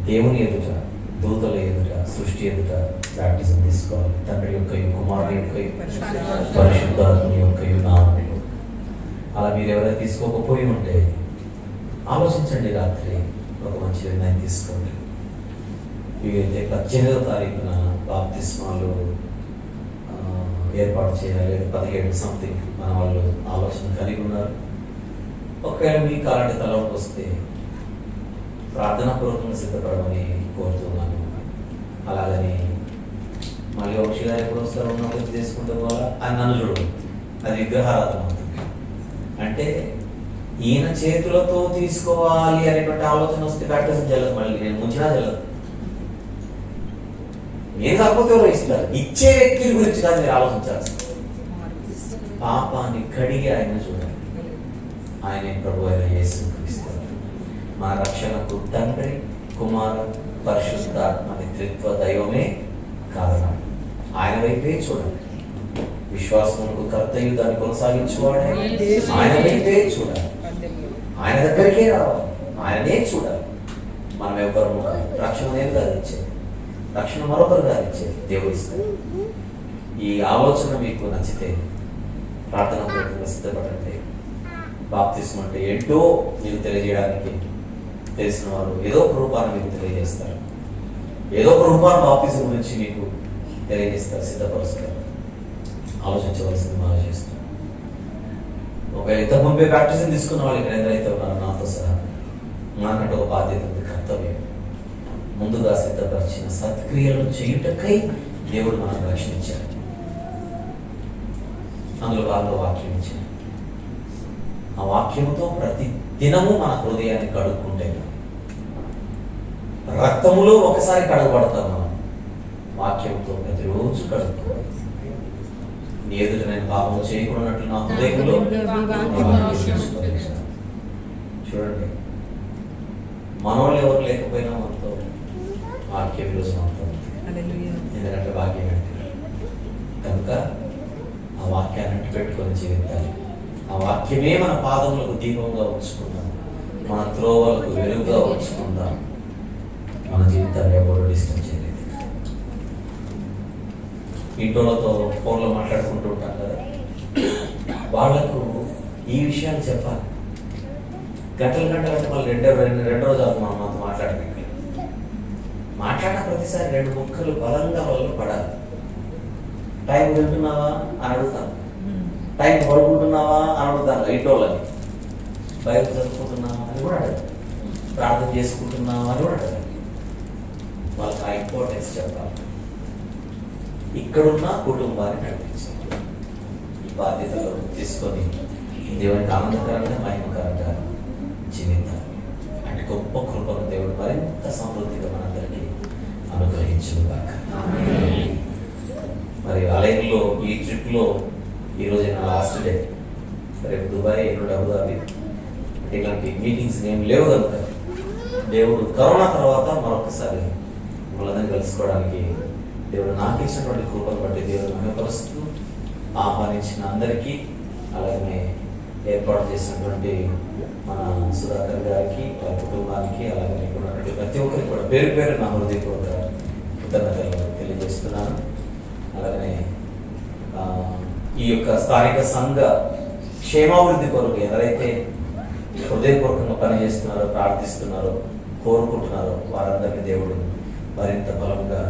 దేవుని ఎదుట, దూతల ఎదుట, సృష్టి ఎదుట బ్యాప్టిజం తీసుకోవాలి. తండ్రి యొక్క కుమారుని యొక్క పరిశుద్ధాత్మని యొక్క నామములో. అలా మీరు ఎవరైనా తీసుకోకపోయి ఉంటే ఆలోచించండి, రాత్రి ఒక మంచి నిర్ణయం తీసుకోండి. వీలైతే 18వ తారీఖున బాప్తిస్మాలు ఏర్పాటు చేయాలి, లేదా 17 సంథింగ్ మన వాళ్ళు ఆలోచన కలిగి ఉన్నారు. ఒకవేళ మీకు అలాంటి తలవకు వస్తే ప్రార్థనాపూర్వకంగా సిద్ధపడమని కోరుతున్నాను. అలాగని మళ్ళీ వంశీ గారు ఎప్పుడు వస్తారు ఉన్నప్పుడు చేసుకుంటే పోవాలా అని నన్ను చూడదు, అది విగ్రహారాధన అవుతుంది. అంటే ఈయన చేతులతో తీసుకోవాలి అనేటువంటి ఆలోచన వస్తే బ్యాప్టిజం జల్లదు. మళ్ళీ నేను ముంచినా జల్లదు. నేను కాకపోతే ఎవరో ఇస్తారు, ఇచ్చే వ్యక్తుల గురించి కాదు మీరు ఆలోచించాల్సింది. పాపాన్ని కడిగి ఆయన చూడాలి. ఆయనే ప్రభు అయిన యేసుక్రీస్తు మన రక్షణకు తండ్రి, కుమార, పరిశుద్ధాత్మ అనే త్రిత్వ దైవమే కారణం. ఆయన వైపే చూడండి. విశ్వాసమునకు కర్తయు దాన్ని కొనసాగించువాడే ఆయన వైపే చూడాలి. ఆయన దగ్గరికే రావాలి, ఆయననే చూడాలి. మనం ఎవరు రక్షణ నేను కాదు ఇచ్చేది, రక్షణ మరొకరు కాదు ఇచ్చేది, దేవుడు ఇస్తాడు. ఈ ఆలోచన మీకు నచ్చితే ప్రార్థన పూర్వకంగా సిద్ధపడండి. బాప్తిస్మం అంటే ఏంటో మీకు తెలియజేయడానికి తెలిసిన వారు ఏదో ఒక రూపాన్ని మీకు తెలియజేస్తారు. ఏదో ఒక రూపాన్ని బాప్తిజం గురించి మీకు తెలియజేస్తారు, సిద్ధపరుస్తారు. ఆలోచించవలసింది మనం చేస్తాం. ఒకవేళ ఇంతకు ముందే బాప్టిజం తీసుకున్న వాళ్ళు ఇక్కడ ఎందరైతే ఉన్నారో నాతో సహా నాకంటే ఒక బాధ్యత ఉంది, కర్తవ్యం. ముందుగా సిద్ధపరిచిన సత్క్రియలను చేయుటకై దేవుడు మనకు రక్షించాడు. అందులో భాగంగా వాక్యం ఇచ్చిన ఆ వాక్యంతో ప్రతి దినము మన హృదయాన్ని కడుక్కుంటే రక్తములో ఒకసారి కడగబడతాం మనం వాక్యంతో ప్రతిరోజు కడుక్కోవాలి. నీ ఎదుట నేను పాపం చేయకూడనట్లు నా హృదయంలో చూడండి, మనోళ్ళు ఎవరు లేకపోయినా మనతో వాక్యం ఈరోజు మనతో ఉంది. హల్లెలూయా. ఎందుకంటే వాక్యం అంటే కనుక ఆ వాక్యాన్ని పెట్టుకొని జీవితాన్ని, ఆ వాక్యమే మన పాదములకు దీపంగా ఉంచుకుందాం, మన త్రోవలకు వెలుగుగా ఉంచుకుందాం. మన జీవితాన్ని ఎవరు డిస్టర్బ్ చేయలేదు. ఇంటోళ్ళతో ఫోన్లో మాట్లాడుకుంటూ ఉంటాం కదా, వాళ్లకు ఈ విషయాలు చెప్పాలి. గంటలు గంటలు మళ్ళీ రెండో రోజు మనం మాతో మాట్లాడలేదు. మాట్లాడిన ప్రతిసారి 2 ముక్కలు బలంగా వాళ్ళు పడాలి. టైం వెళ్తున్నావా అని అడుగుతాను, టైం పడుకుంటున్నావా అని అడుగుతాను. ఇంటోళ్ళని బైబిల్ చదువుకుంటున్నావా అని కూడా అడగాలి, ప్రార్థన చేసుకుంటున్నావా అని కూడా అడగాలి. వాళ్ళకి ఆ ఇంపార్టెన్స్ చెప్పాలి. ఇక్కడున్న కుటుంబాన్ని నడిపించాలి. ఈ బాధ్యతలు తీసుకొని దేవునికి ఆనందకరంగా మహిమకరంగా జీవితాలి. అంటే గొప్ప కృపను దేవుడు మరింత సమృద్ధిగా మనందరికీ అనుగ్రహించుగాక. మరి అలైన్లో ఈ ట్రిప్లో ఈరోజు నా లాస్ట్ డే. రేపు దుబాయ్, ఎల్లుండి అబుదాబి. ఇలాంటి మీటింగ్స్ ఏం లేవు కనుక దేవుడు కరోనా తర్వాత మరొకసారి వాళ్ళందరినీ కలుసుకోవడానికి దేవుడు నాకు ఇచ్చినటువంటి కృపను బట్టి దేవుడు మహిమపరుస్తూ ఆహ్వానించిన అందరికీ, అలాగే ఏర్పాటు చేసినటువంటి మన సుధాకర్ గారికి, వారి కుటుంబానికి, అలాగే ఉన్నటువంటి ప్రతి ఒక్కరికి కూడా పేరు పేరు నా హృదయపూర్వక కృతజ్ఞతలు తెలియజేస్తున్నాను. అలాగే ఈ యొక్క స్థానిక సంఘ క్షేమాభివృద్ధి కొరకు ఎవరైతే హృదయపూర్వకంగా పనిచేస్తున్నారో, ప్రార్థిస్తున్నారో, కోరుకుంటున్నారో వారందరికీ దేవుడు మరింత బలంగా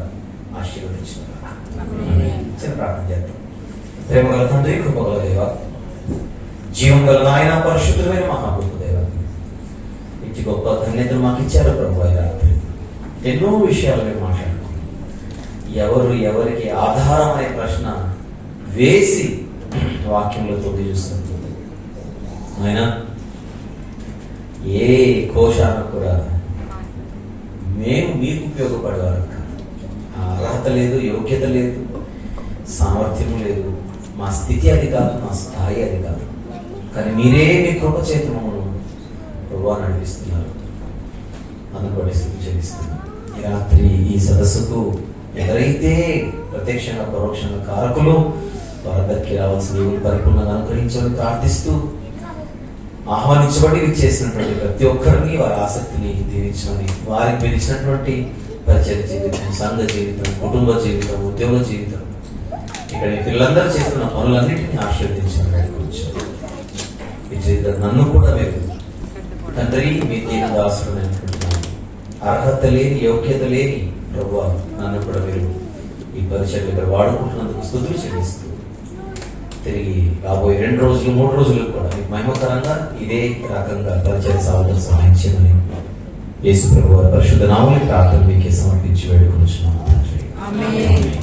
ఆశీర్వదించినారు. చిన్న ప్రార్థన చేద్దాం. ప్రేమగల తండ్రి, కృపగల దేవ, జీవం గల నాయన, పరిశుద్ధమైన మహాగొప్ప దేవ, ఇంటి గొప్ప ధన్యతలు మాకు ఇచ్చారు ప్రభు. రాత్రి ఎన్నో విషయాలు మేము మాట్లాడుకున్నాం. ఎవరు ఎవరికి ఆధారం అనే ప్రశ్న వేసి వాక్యంలో తొంగి చూస్తుంది. ఆయన ఏ కోశాన కూడా మేము మీకు ఉపయోగపడేవారు కాదు. అర్హత లేదు, యోగ్యత లేదు, సామర్థ్యము లేదు, మా స్థితి అది కాదు, మా స్థాయి అది కాదు. కానీ మీరే మీ కృప చేత మమ్మల్ని ప్రభువా నడిపిస్తున్నారు. అందుకు బట్టి స్తుతి చెల్లిస్తున్నాను. ఈ రాత్రి ఈ సదస్సుకు ఎవరైతే ప్రత్యక్షంగా పరోక్షంగా కారకులు వారందరికీ రావాల్సిన పరిపూర్ణంగా అనుగ్రహించమని ప్రార్థిస్తూ, ఆహ్వానించబడి చేసినటువంటి ప్రతి ఒక్కరిని వారి ఆసక్తిని దీవించమని, వారికి పిలిచినటువంటి పరిచయ జీవితం, సంఘ జీవితం, కుటుంబ జీవితం, ఉద్యోగ జీవితం, ఇక్కడ ఈ పిల్లలందరూ చేస్తున్న పనులన్నింటినీ ఆశీర్వదించమని ఈ జీవితం నన్ను కూడా మీరు తండ్రి మీ దీన దాసుడు అనుకుంటున్నాను. అర్హత లేని, యోగ్యత లేని ప్రభువా నన్ను కూడా మీరు ఈ పరిచయం ఇక్కడ వాడుకుంటున్నందుకు స్తుతులు చెల్లిస్తూ, తిరిగి రాబోయే 2 రోజులు 3 రోజులు కూడా మీకు మహిమకరంగా ఇదే రకంగా పరిచయం సాగుతూ సహాయం చేయమని యేసు ప్రభువారి పరిశుద్ధ నామములో ప్రార్థన మీకే సమర్పించి వేడుకొనుచున్నాము. ఆమేన్.